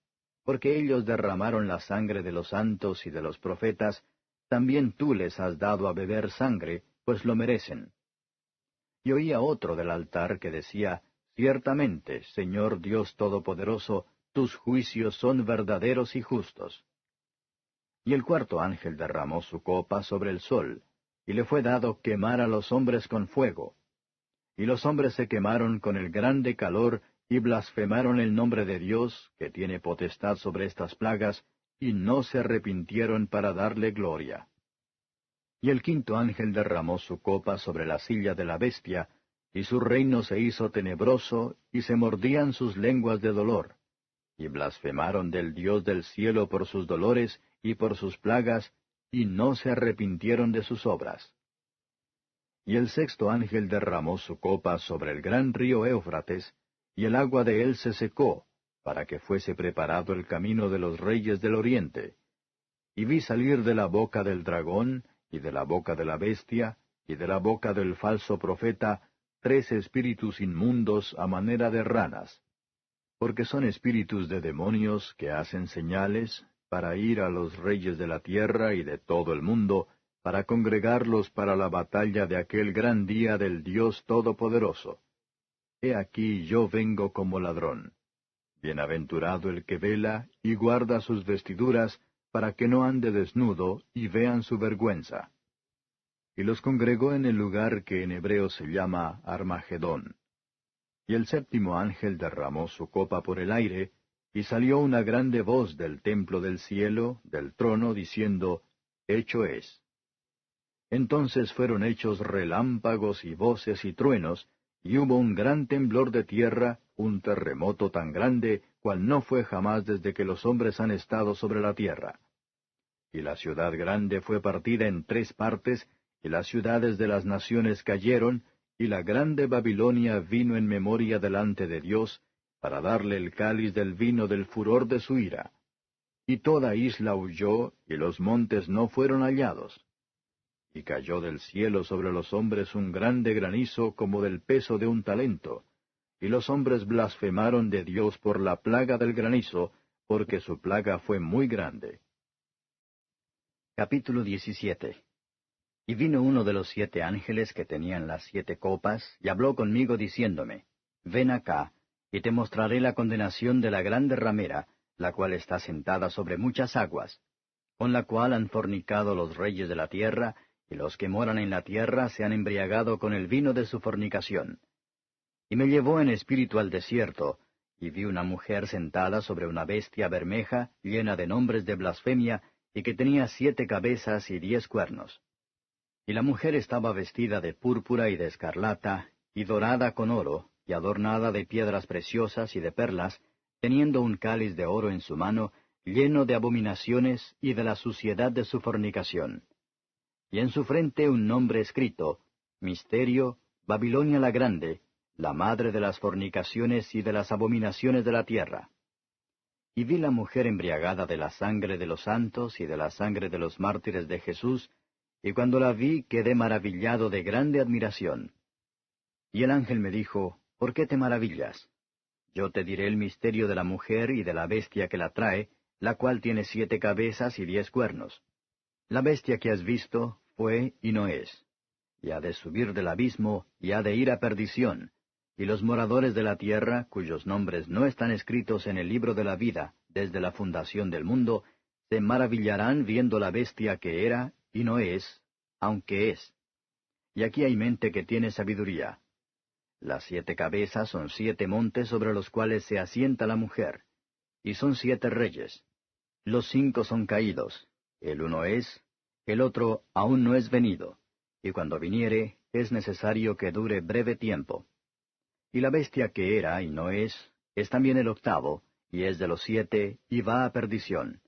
Porque ellos derramaron la sangre de los santos y de los profetas, también tú les has dado a beber sangre, pues lo merecen. Y oí a otro del altar que decía, Ciertamente, Señor Dios Todopoderoso, tus juicios son verdaderos y justos. Y el cuarto ángel derramó su copa sobre el sol, y le fue dado quemar a los hombres con fuego. Y los hombres se quemaron con el grande calor, y blasfemaron el nombre de Dios, que tiene potestad sobre estas plagas, y no se arrepintieron para darle gloria. Y el quinto ángel derramó su copa sobre la silla de la bestia, y su reino se hizo tenebroso, y se mordían sus lenguas de dolor. Y blasfemaron del Dios del cielo por sus dolores y por sus plagas, y no se arrepintieron de sus obras. Y el sexto ángel derramó su copa sobre el gran río Éufrates, y el agua de él se secó, para que fuese preparado el camino de los reyes del oriente. Y vi salir de la boca del dragón, y de la boca de la bestia, y de la boca del falso profeta, 3 espíritus inmundos a manera de ranas, porque son espíritus de demonios que hacen señales, para ir a los reyes de la tierra y de todo el mundo, para congregarlos para la batalla de aquel gran día del Dios Todopoderoso. He aquí yo vengo como ladrón. Bienaventurado el que vela y guarda sus vestiduras, para que no ande desnudo y vean su vergüenza. Y los congregó en el lugar que en hebreo se llama Armagedón. Y el séptimo ángel derramó su copa por el aire, y salió una grande voz del templo del cielo, del trono, diciendo, Hecho es. Entonces fueron hechos relámpagos y voces y truenos, y hubo un gran temblor de tierra, un terremoto tan grande, cual no fue jamás desde que los hombres han estado sobre la tierra. Y la ciudad grande fue partida en 3 partes, y las ciudades de las naciones cayeron, y la grande Babilonia vino en memoria delante de Dios, para darle el cáliz del vino del furor de su ira. Y toda isla huyó, y los montes no fueron hallados. Y cayó del cielo sobre los hombres un grande granizo como del peso de un talento, y los hombres blasfemaron de Dios por la plaga del granizo, porque su plaga fue muy grande. Capítulo 17. Y vino uno de los 7 ángeles que tenían las 7 copas, y habló conmigo diciéndome, Ven acá, y te mostraré la condenación de la grande ramera, la cual está sentada sobre muchas aguas, con la cual han fornicado los reyes de la tierra, y los que moran en la tierra se han embriagado con el vino de su fornicación. Y me llevó en espíritu al desierto, y vi una mujer sentada sobre una bestia bermeja, llena de nombres de blasfemia, y que tenía 7 cabezas y 10 cuernos. Y la mujer estaba vestida de púrpura y de escarlata, y dorada con oro, y adornada de piedras preciosas y de perlas, teniendo un cáliz de oro en su mano, lleno de abominaciones y de la suciedad de su fornicación. Y en su frente un nombre escrito, Misterio, Babilonia la Grande, la madre de las fornicaciones y de las abominaciones de la tierra. Y vi la mujer embriagada de la sangre de los santos y de la sangre de los mártires de Jesús, y cuando la vi quedé maravillado de grande admiración. Y el ángel me dijo, ¿por qué te maravillas? Yo te diré el misterio de la mujer y de la bestia que la trae, la cual tiene 7 cabezas y 10 cuernos. La bestia que has visto fue y no es, y ha de subir del abismo, y ha de ir a perdición, y los moradores de la tierra, cuyos nombres no están escritos en el libro de la vida desde la fundación del mundo, se maravillarán viendo la bestia que era y no es, aunque es. Y aquí hay mente que tiene sabiduría. Las 7 cabezas son 7 montes sobre los cuales se asienta la mujer, y son 7 reyes. Los 5 son caídos, el uno es, el otro aún no es venido, y cuando viniere es necesario que dure breve tiempo. Y la bestia que era y no es también el octavo, y es de los 7, y va a perdición.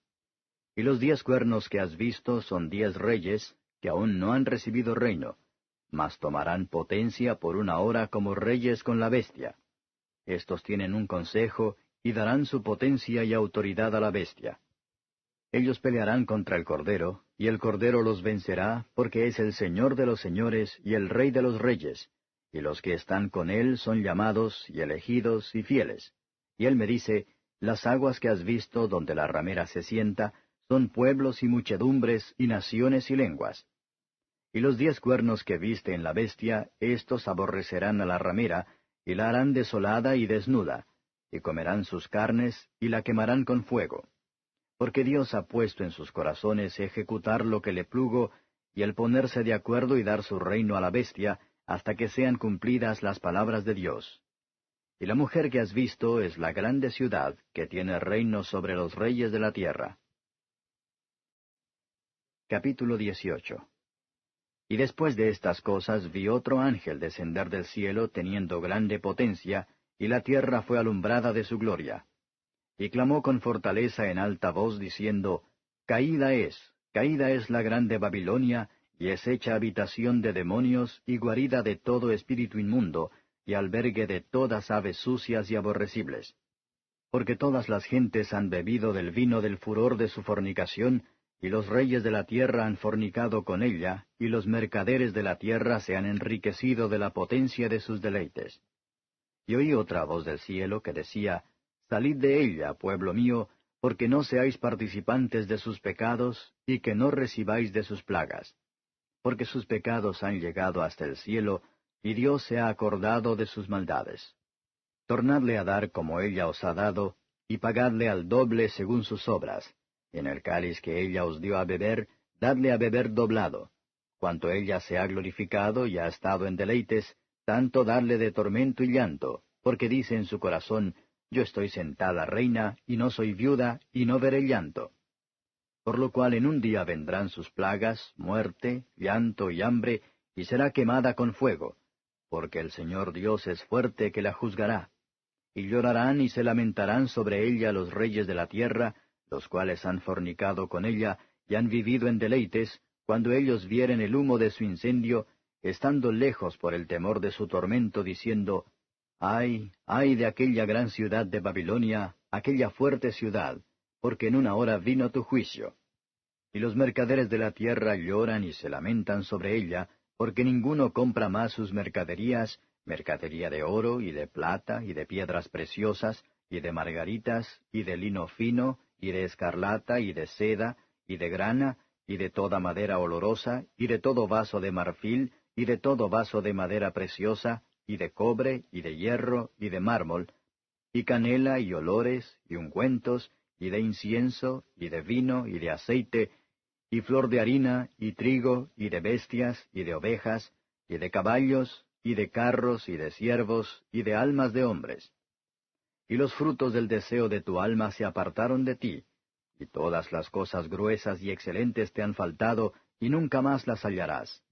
Y los 10 cuernos que has visto son 10 reyes, que aún no han recibido reino, mas tomarán potencia por una hora como reyes con la bestia. Estos tienen un consejo, y darán su potencia y autoridad a la bestia. Ellos pelearán contra el Cordero, y el Cordero los vencerá, porque es el Señor de los señores y el Rey de los reyes, y los que están con él son llamados, y elegidos, y fieles. Y él me dice, las aguas que has visto donde la ramera se sienta, son pueblos y muchedumbres, y naciones y lenguas. Y los 10 cuernos que viste en la bestia, éstos aborrecerán a la ramera, y la harán desolada y desnuda, y comerán sus carnes, y la quemarán con fuego. Porque Dios ha puesto en sus corazones ejecutar lo que le plugo, y el ponerse de acuerdo y dar su reino a la bestia, hasta que sean cumplidas las palabras de Dios. Y la mujer que has visto es la grande ciudad, que tiene reino sobre los reyes de la tierra. Capítulo 18. Y después de estas cosas vi otro ángel descender del cielo teniendo grande potencia, y la tierra fue alumbrada de su gloria. Y clamó con fortaleza en alta voz, diciendo, caída es la grande Babilonia, y es hecha habitación de demonios y guarida de todo espíritu inmundo, y albergue de todas aves sucias y aborrecibles. Porque todas las gentes han bebido del vino del furor de su fornicación, y los reyes de la tierra han fornicado con ella, y los mercaderes de la tierra se han enriquecido de la potencia de sus deleites. Y oí otra voz del cielo que decía, salid de ella, pueblo mío, porque no seáis participantes de sus pecados, y que no recibáis de sus plagas. Porque sus pecados han llegado hasta el cielo, y Dios se ha acordado de sus maldades. Tornadle a dar como ella os ha dado, y pagadle al doble según sus obras. En el cáliz que ella os dio a beber, dadle a beber doblado. Cuanto ella se ha glorificado y ha estado en deleites, tanto darle de tormento y llanto, porque dice en su corazón, yo estoy sentada reina, y no soy viuda, y no veré llanto. Por lo cual en un día vendrán sus plagas, muerte, llanto y hambre, y será quemada con fuego, porque el Señor Dios es fuerte que la juzgará. Y llorarán y se lamentarán sobre ella los reyes de la tierra, los cuales han fornicado con ella, y han vivido en deleites, cuando ellos vieren el humo de su incendio, estando lejos por el temor de su tormento, diciendo, ay, ay de aquella gran ciudad de Babilonia, aquella fuerte ciudad, porque en una hora vino tu juicio. Y los mercaderes de la tierra lloran y se lamentan sobre ella, porque ninguno compra más sus mercaderías, mercadería de oro y de plata y de piedras preciosas, y de margaritas, y de lino fino, y de escarlata, y de seda, y de grana, y de toda madera olorosa, y de todo vaso de marfil, y de todo vaso de madera preciosa, y de cobre, y de hierro, y de mármol, y canela, y olores, y ungüentos, y de incienso, y de vino, y de aceite, y flor de harina, y trigo, y de bestias, y de ovejas, y de caballos, y de carros, y de siervos, y de almas de hombres. Y los frutos del deseo de tu alma se apartaron de ti, y todas las cosas gruesas y excelentes te han faltado, y nunca más las hallarás.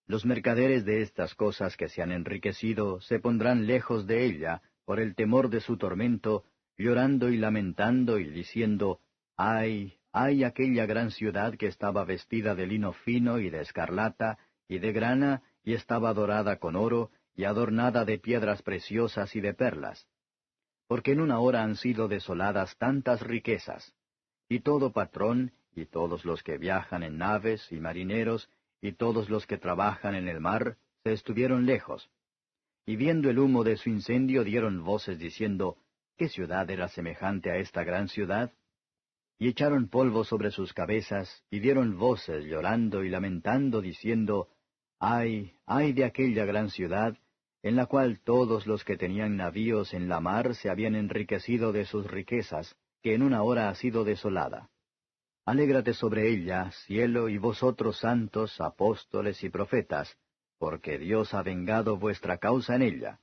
Los mercaderes de estas cosas que se han enriquecido se pondrán lejos de ella, por el temor de su tormento, llorando y lamentando y diciendo, ay, ay aquella gran ciudad que estaba vestida de lino fino y de escarlata, y de grana, y estaba dorada con oro, y adornada de piedras preciosas y de perlas. Porque en una hora han sido desoladas tantas riquezas, y todo patrón, y todos los que viajan en naves, y marineros, y todos los que trabajan en el mar, se estuvieron lejos. Y viendo el humo de su incendio dieron voces diciendo, ¿qué ciudad era semejante a esta gran ciudad? Y echaron polvo sobre sus cabezas, y dieron voces llorando y lamentando, diciendo, ¡ay, ay de aquella gran ciudad, en la cual todos los que tenían navíos en la mar se habían enriquecido de sus riquezas, que en una hora ha sido desolada! Alégrate sobre ella, cielo, y vosotros santos, apóstoles y profetas, porque Dios ha vengado vuestra causa en ella.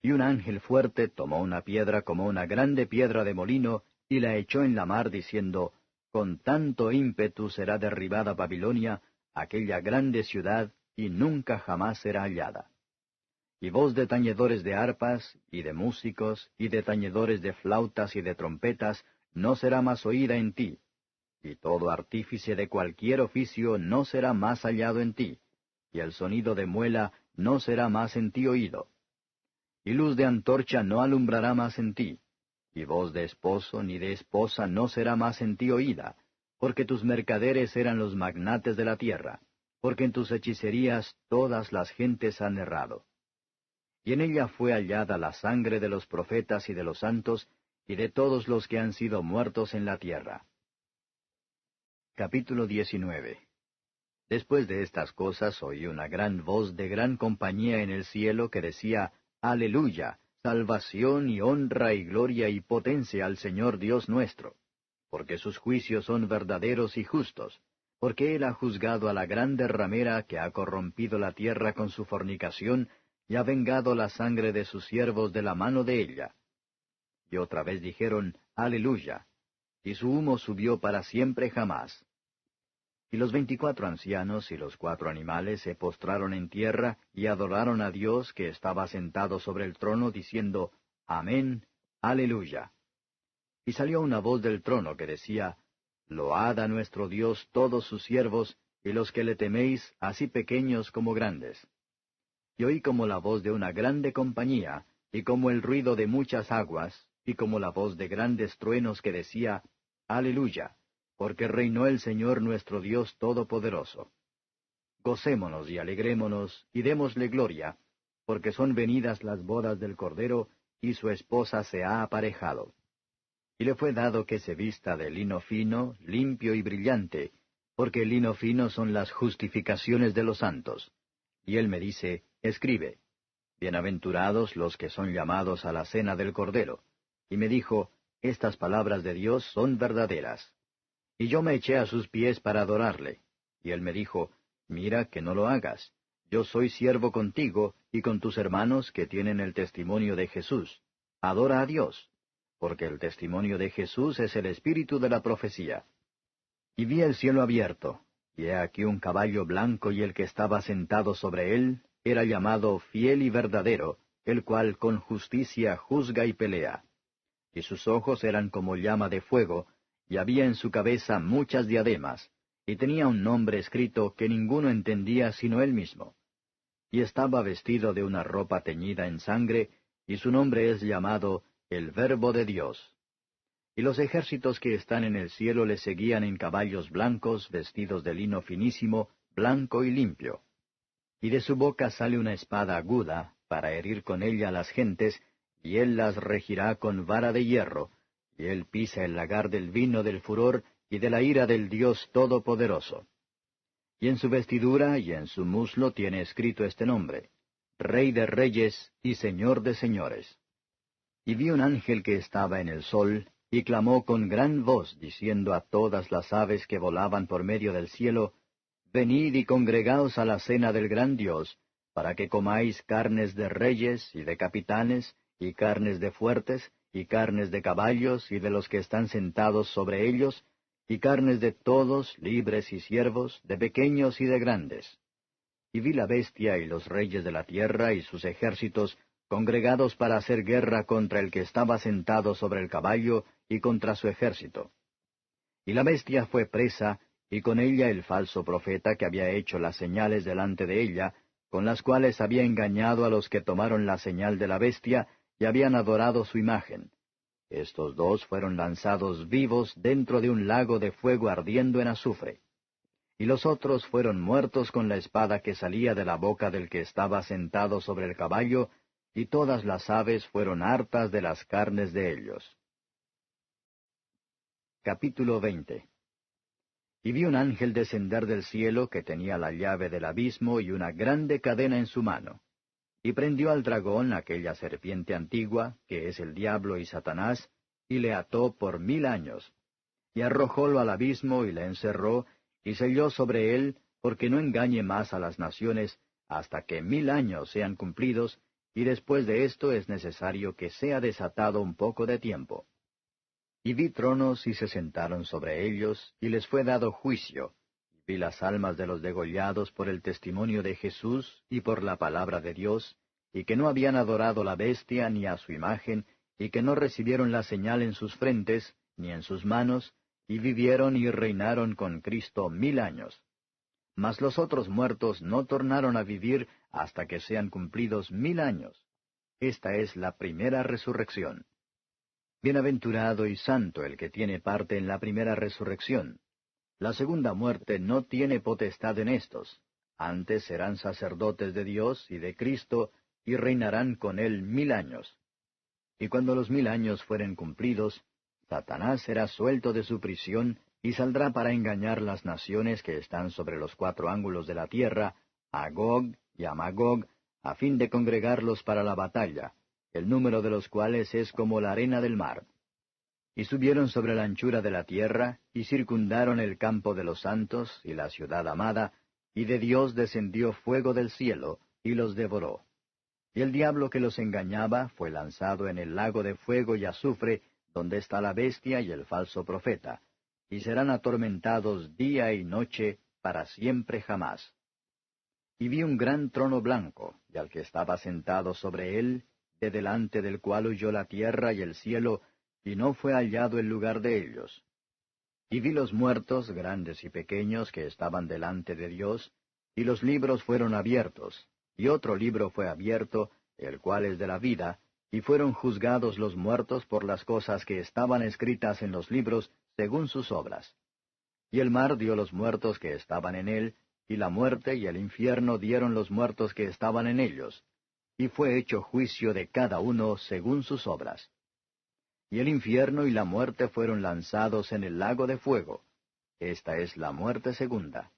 Y un ángel fuerte tomó una piedra como una grande piedra de molino, y la echó en la mar, diciendo, con tanto ímpetu será derribada Babilonia, aquella grande ciudad, y nunca jamás será hallada. Y voz de tañedores de arpas, y de músicos, y de tañedores de flautas y de trompetas, no será más oída en ti. Y todo artífice de cualquier oficio no será más hallado en ti, y el sonido de muela no será más en ti oído. Y luz de antorcha no alumbrará más en ti, y voz de esposo ni de esposa no será más en ti oída, porque tus mercaderes eran los magnates de la tierra, porque en tus hechicerías todas las gentes han errado. Y en ella fue hallada la sangre de los profetas y de los santos, y de todos los que han sido muertos en la tierra. Capítulo 19. Después de estas cosas oí una gran voz de gran compañía en el cielo que decía, Aleluya, salvación y honra y gloria y potencia al Señor Dios nuestro, porque sus juicios son verdaderos y justos, porque Él ha juzgado a la grande ramera que ha corrompido la tierra con su fornicación, y ha vengado la sangre de sus siervos de la mano de ella. Y otra vez dijeron, Aleluya, y su humo subió para siempre jamás. Y los 24 ancianos y los 4 animales se postraron en tierra y adoraron a Dios que estaba sentado sobre el trono, diciendo, Amén, Aleluya. Y salió una voz del trono que decía, Load a nuestro Dios todos sus siervos, y los que le teméis, así pequeños como grandes. Y oí como la voz de una grande compañía, y como el ruido de muchas aguas, y como la voz de grandes truenos que decía, Aleluya, porque reinó el Señor nuestro Dios Todopoderoso. Gocémonos y alegrémonos, y démosle gloria, porque son venidas las bodas del Cordero, y su esposa se ha aparejado. Y le fue dado que se vista de lino fino, limpio y brillante, porque el lino fino son las justificaciones de los santos. Y él me dice, Escribe, Bienaventurados los que son llamados a la cena del Cordero. Y me dijo, Estas palabras de Dios son verdaderas. Y yo me eché a sus pies para adorarle. Y él me dijo, Mira que no lo hagas. Yo soy siervo contigo y con tus hermanos que tienen el testimonio de Jesús. Adora a Dios, porque el testimonio de Jesús es el espíritu de la profecía. Y vi el cielo abierto, y he aquí un caballo blanco, y el que estaba sentado sobre él era llamado Fiel y Verdadero, el cual con justicia juzga y pelea. Y sus ojos eran como llama de fuego, y había en su cabeza muchas diademas, y tenía un nombre escrito que ninguno entendía sino él mismo. Y estaba vestido de una ropa teñida en sangre, y su nombre es llamado el Verbo de Dios. Y los ejércitos que están en el cielo le seguían en caballos blancos, vestidos de lino finísimo, blanco y limpio. Y de su boca sale una espada aguda, para herir con ella a las gentes, y él las regirá con vara de hierro, y él pisa el lagar del vino del furor y de la ira del Dios Todopoderoso. Y en su vestidura y en su muslo tiene escrito este nombre, Rey de Reyes y Señor de Señores. Y vi un ángel que estaba en el sol, y clamó con gran voz, diciendo a todas las aves que volaban por medio del cielo, Venid y congregaos a la cena del gran Dios, para que comáis carnes de reyes y de capitanes, y carnes de fuertes, y carnes de caballos y de los que están sentados sobre ellos, y carnes de todos, libres y siervos, de pequeños y de grandes. Y vi la bestia y los reyes de la tierra y sus ejércitos congregados para hacer guerra contra el que estaba sentado sobre el caballo y contra su ejército. Y la bestia fue presa, y con ella el falso profeta que había hecho las señales delante de ella, con las cuales había engañado a los que tomaron la señal de la bestia y habían adorado su imagen. Estos dos fueron lanzados vivos dentro de un lago de fuego ardiendo en azufre. Y los otros fueron muertos con la espada que salía de la boca del que estaba sentado sobre el caballo, y todas las aves fueron hartas de las carnes de ellos. Capítulo 20. Y vi un ángel descender del cielo que tenía la llave del abismo y una grande cadena en su mano. Y prendió al dragón, aquella serpiente antigua, que es el diablo y Satanás, y le ató por 1000 años. Y arrojólo al abismo y le encerró, y selló sobre él, porque no engañe más a las naciones, hasta que 1000 años sean cumplidos, y después de esto es necesario que sea desatado un poco de tiempo. Y vi tronos y se sentaron sobre ellos, y les fue dado juicio. Y vi las almas de los degollados por el testimonio de Jesús y por la palabra de Dios, y que no habían adorado la bestia ni a su imagen, y que no recibieron la señal en sus frentes, ni en sus manos, y vivieron y reinaron con Cristo 1000 años. Mas los otros muertos no tornaron a vivir hasta que sean cumplidos 1000 años. Esta es la primera resurrección. Bienaventurado y santo el que tiene parte en la primera resurrección. La segunda muerte no tiene potestad en éstos. Antes serán sacerdotes de Dios y de Cristo, y reinarán con él 1000 años. Y cuando los 1000 años fueren cumplidos, Satanás será suelto de su prisión, y saldrá para engañar las naciones que están sobre los 4 ángulos de la tierra, a Gog y a Magog, a fin de congregarlos para la batalla, el número de los cuales es como la arena del mar. Y subieron sobre la anchura de la tierra, y circundaron el campo de los santos y la ciudad amada, y de Dios descendió fuego del cielo, y los devoró. Y el diablo que los engañaba fue lanzado en el lago de fuego y azufre, donde está la bestia y el falso profeta, y serán atormentados día y noche para siempre jamás. Y vi un gran trono blanco, y al que estaba sentado sobre él, de delante del cual huyó la tierra y el cielo, y no fue hallado el lugar de ellos. Y vi los muertos, grandes y pequeños, que estaban delante de Dios, y los libros fueron abiertos, y otro libro fue abierto, el cual es de la vida, y fueron juzgados los muertos por las cosas que estaban escritas en los libros, según sus obras. Y el mar dio los muertos que estaban en él, y la muerte y el infierno dieron los muertos que estaban en ellos, y fue hecho juicio de cada uno según sus obras. Y el infierno y la muerte fueron lanzados en el lago de fuego. Esta es la muerte segunda.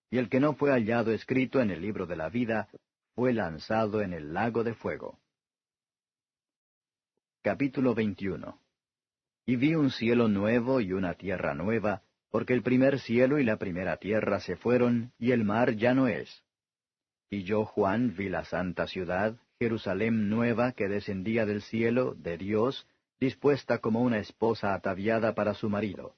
Y el que no fue hallado escrito en el libro de la vida, fue lanzado en el lago de fuego. Capítulo 21. Y vi un cielo nuevo y una tierra nueva, porque el primer cielo y la primera tierra se fueron, y el mar ya no es. Y yo, Juan, vi la santa ciudad, Jerusalén nueva, que descendía del cielo, de Dios, dispuesta como una esposa ataviada para su marido.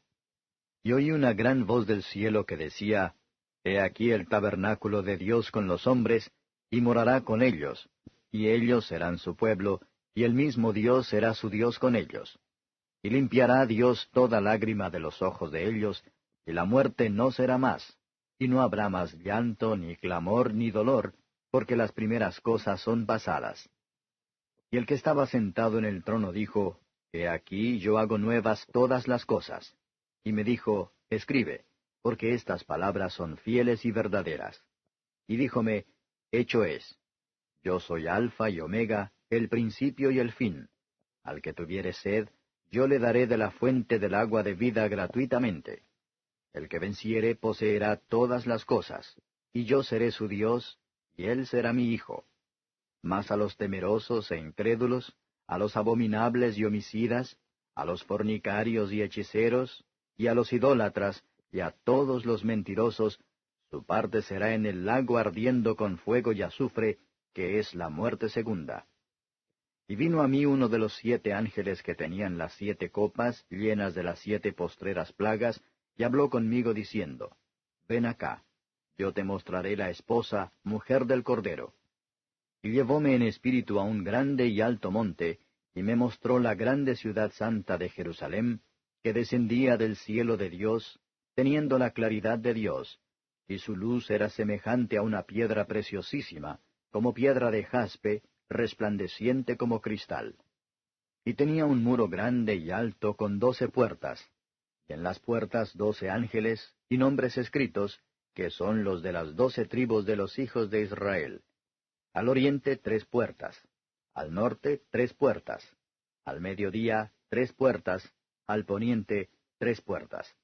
Y oí una gran voz del cielo que decía, He aquí el tabernáculo de Dios con los hombres, y morará con ellos, y ellos serán su pueblo, y el mismo Dios será su Dios con ellos. Y limpiará Dios toda lágrima de los ojos de ellos, y la muerte no será más, y no habrá más llanto, ni clamor, ni dolor, porque las primeras cosas son pasadas. Y el que estaba sentado en el trono dijo, He aquí yo hago nuevas todas las cosas. Y me dijo, Escribe, porque estas palabras son fieles y verdaderas. Y díjome, Hecho es. Yo soy Alfa y Omega, el principio y el fin. Al que tuviere sed, yo le daré de la fuente del agua de vida gratuitamente. El que venciere poseerá todas las cosas, y yo seré su Dios, y él será mi hijo. Mas a los temerosos e incrédulos, a los abominables y homicidas, a los fornicarios y hechiceros, y a los idólatras, y a todos los mentirosos, su parte será en el lago ardiendo con fuego y azufre, que es la muerte segunda. Y vino a mí uno de los 7 ángeles que tenían las 7 copas llenas de las 7 postreras plagas, y habló conmigo diciendo, Ven acá, yo te mostraré la esposa, mujer del Cordero. Y llevóme en espíritu a un grande y alto monte, y me mostró la grande ciudad santa de Jerusalén, que descendía del cielo de Dios, teniendo la claridad de Dios, y su luz era semejante a una piedra preciosísima, como piedra de jaspe, resplandeciente como cristal. Y tenía un muro grande y alto con 12 puertas, y en las puertas 12 ángeles, y nombres escritos, que son los de las 12 tribus de los hijos de Israel. Al oriente 3 puertas, al norte 3 puertas, al mediodía 3 puertas, al poniente 3 puertas.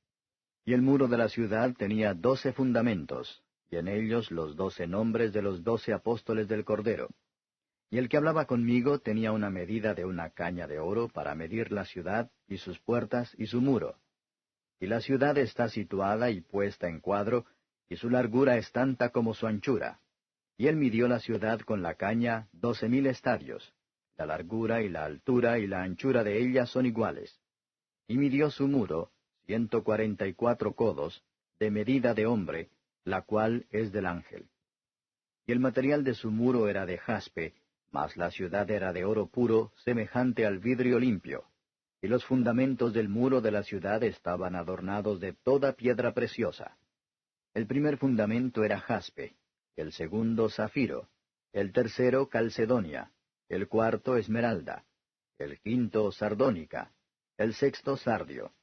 Y el muro de la ciudad tenía 12 fundamentos, y en ellos los 12 nombres de los 12 apóstoles del Cordero. Y el que hablaba conmigo tenía una medida de una caña de oro para medir la ciudad, y sus puertas, y su muro. Y la ciudad está situada y puesta en cuadro, y su largura es tanta como su anchura. Y él midió la ciudad con la caña 12,000 estadios. La largura y la altura y la anchura de ella son iguales. Y midió su muro 144 codos, de medida de hombre, la cual es del ángel. Y el material de su muro era de jaspe, mas la ciudad era de oro puro, semejante al vidrio limpio. Y los fundamentos del muro de la ciudad estaban adornados de toda piedra preciosa. El primer fundamento era jaspe, el segundo zafiro, el tercero calcedonia, el cuarto esmeralda, el quinto sardónica, el sexto sardio,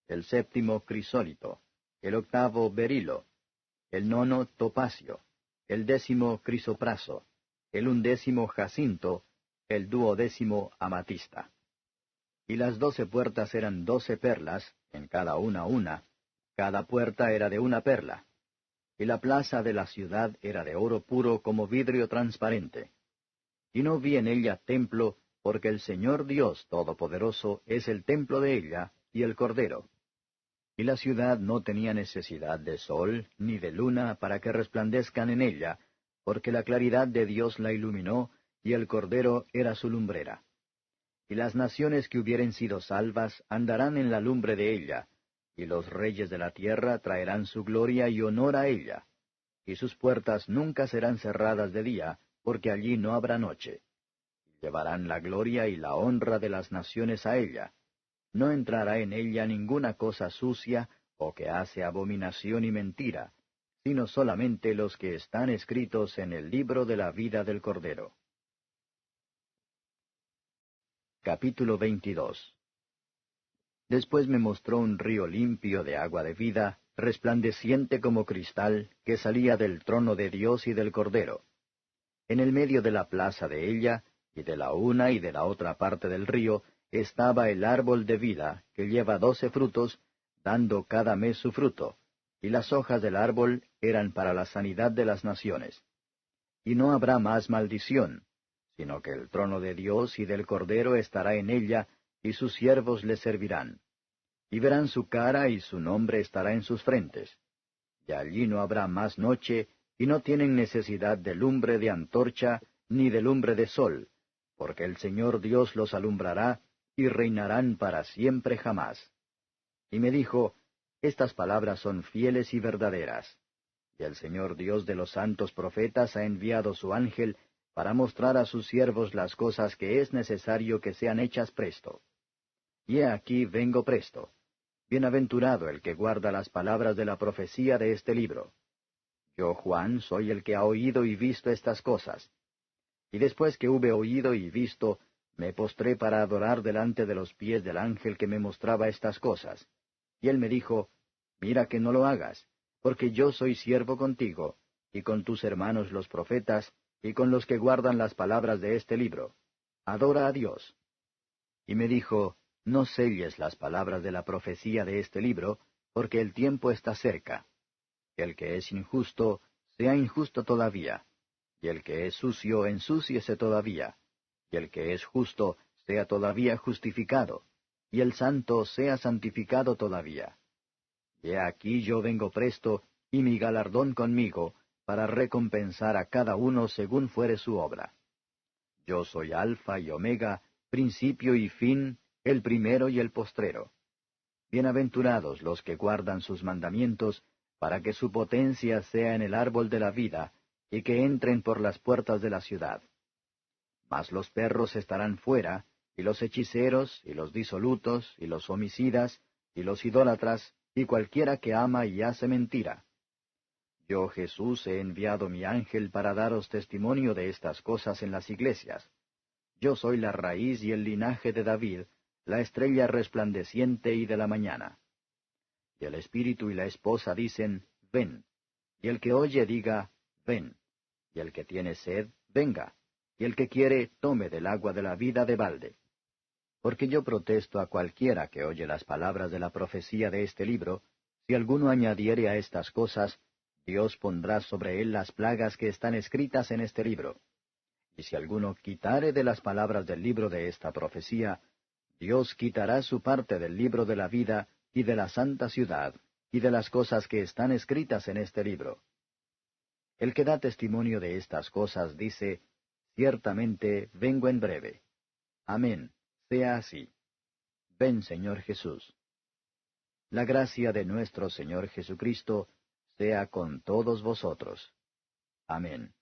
el séptimo crisólito, el octavo berilo, el nono topacio, el 10º crisopraso, el 11º jacinto, el 12º amatista. Y las 12 puertas eran 12 perlas, en cada una, cada puerta era de una perla. Y la plaza de la ciudad era de oro puro como vidrio transparente. Y no vi en ella templo, porque el Señor Dios Todopoderoso es el templo de ella, y el Cordero. Y la ciudad no tenía necesidad de sol, ni de luna, para que resplandezcan en ella, porque la claridad de Dios la iluminó, y el Cordero era su lumbrera. Y las naciones que hubieren sido salvas andarán en la lumbre de ella, y los reyes de la tierra traerán su gloria y honor a ella. Y sus puertas nunca serán cerradas de día, porque allí no habrá noche. Llevarán la gloria y la honra de las naciones a ella. No entrará en ella ninguna cosa sucia, o que hace abominación y mentira, sino solamente los que están escritos en el libro de la vida del Cordero. Capítulo 22. Después me mostró un río limpio de agua de vida, resplandeciente como cristal, que salía del trono de Dios y del Cordero. En el medio de la plaza de ella, y de la una y de la otra parte del río, estaba el árbol de vida, que lleva 12 frutos, dando cada mes su fruto, y las hojas del árbol eran para la sanidad de las naciones. Y no habrá más maldición, sino que el trono de Dios y del Cordero estará en ella, y sus siervos le servirán. Y verán su cara y su nombre estará en sus frentes. Y allí no habrá más noche, y no tienen necesidad de lumbre de antorcha, ni de lumbre de sol, porque el Señor Dios los alumbrará, y reinarán para siempre jamás. Y me dijo, estas palabras son fieles y verdaderas. Y el Señor Dios de los santos profetas ha enviado su ángel para mostrar a sus siervos las cosas que es necesario que sean hechas presto. Y he aquí vengo presto. Bienaventurado el que guarda las palabras de la profecía de este libro. Yo, Juan, soy el que ha oído y visto estas cosas. Y después que hube oído y visto, me postré para adorar delante de los pies del ángel que me mostraba estas cosas. Y él me dijo, mira que no lo hagas, porque yo soy siervo contigo, y con tus hermanos los profetas, y con los que guardan las palabras de este libro. Adora a Dios. Y me dijo, no selles las palabras de la profecía de este libro, porque el tiempo está cerca. El que es injusto, sea injusto todavía, y el que es sucio, ensúciese todavía, y el que es justo, sea todavía justificado, y el santo sea santificado todavía. Y he aquí yo vengo presto, y mi galardón conmigo, para recompensar a cada uno según fuere su obra. Yo soy Alfa y Omega, principio y fin, el primero y el postrero. Bienaventurados los que guardan sus mandamientos, para que su potencia sea en el árbol de la vida, y que entren por las puertas de la ciudad. Mas los perros estarán fuera, y los hechiceros, y los disolutos, y los homicidas, y los idólatras, y cualquiera que ama y hace mentira. Yo, Jesús, he enviado mi ángel para daros testimonio de estas cosas en las iglesias. Yo soy la raíz y el linaje de David, la estrella resplandeciente y de la mañana. Y el espíritu y la esposa dicen, ven. Y el que oye diga, ven. Y el que tiene sed, venga. Y el que quiere, tome del agua de la vida de balde. Porque yo protesto a cualquiera que oye las palabras de la profecía de este libro, si alguno añadiere a estas cosas, Dios pondrá sobre él las plagas que están escritas en este libro. Y si alguno quitare de las palabras del libro de esta profecía, Dios quitará su parte del libro de la vida y de la santa ciudad, y de las cosas que están escritas en este libro. El que da testimonio de estas cosas dice, ciertamente vengo en breve. Amén, sea así. Ven, Señor Jesús. La gracia de nuestro Señor Jesucristo sea con todos vosotros. Amén.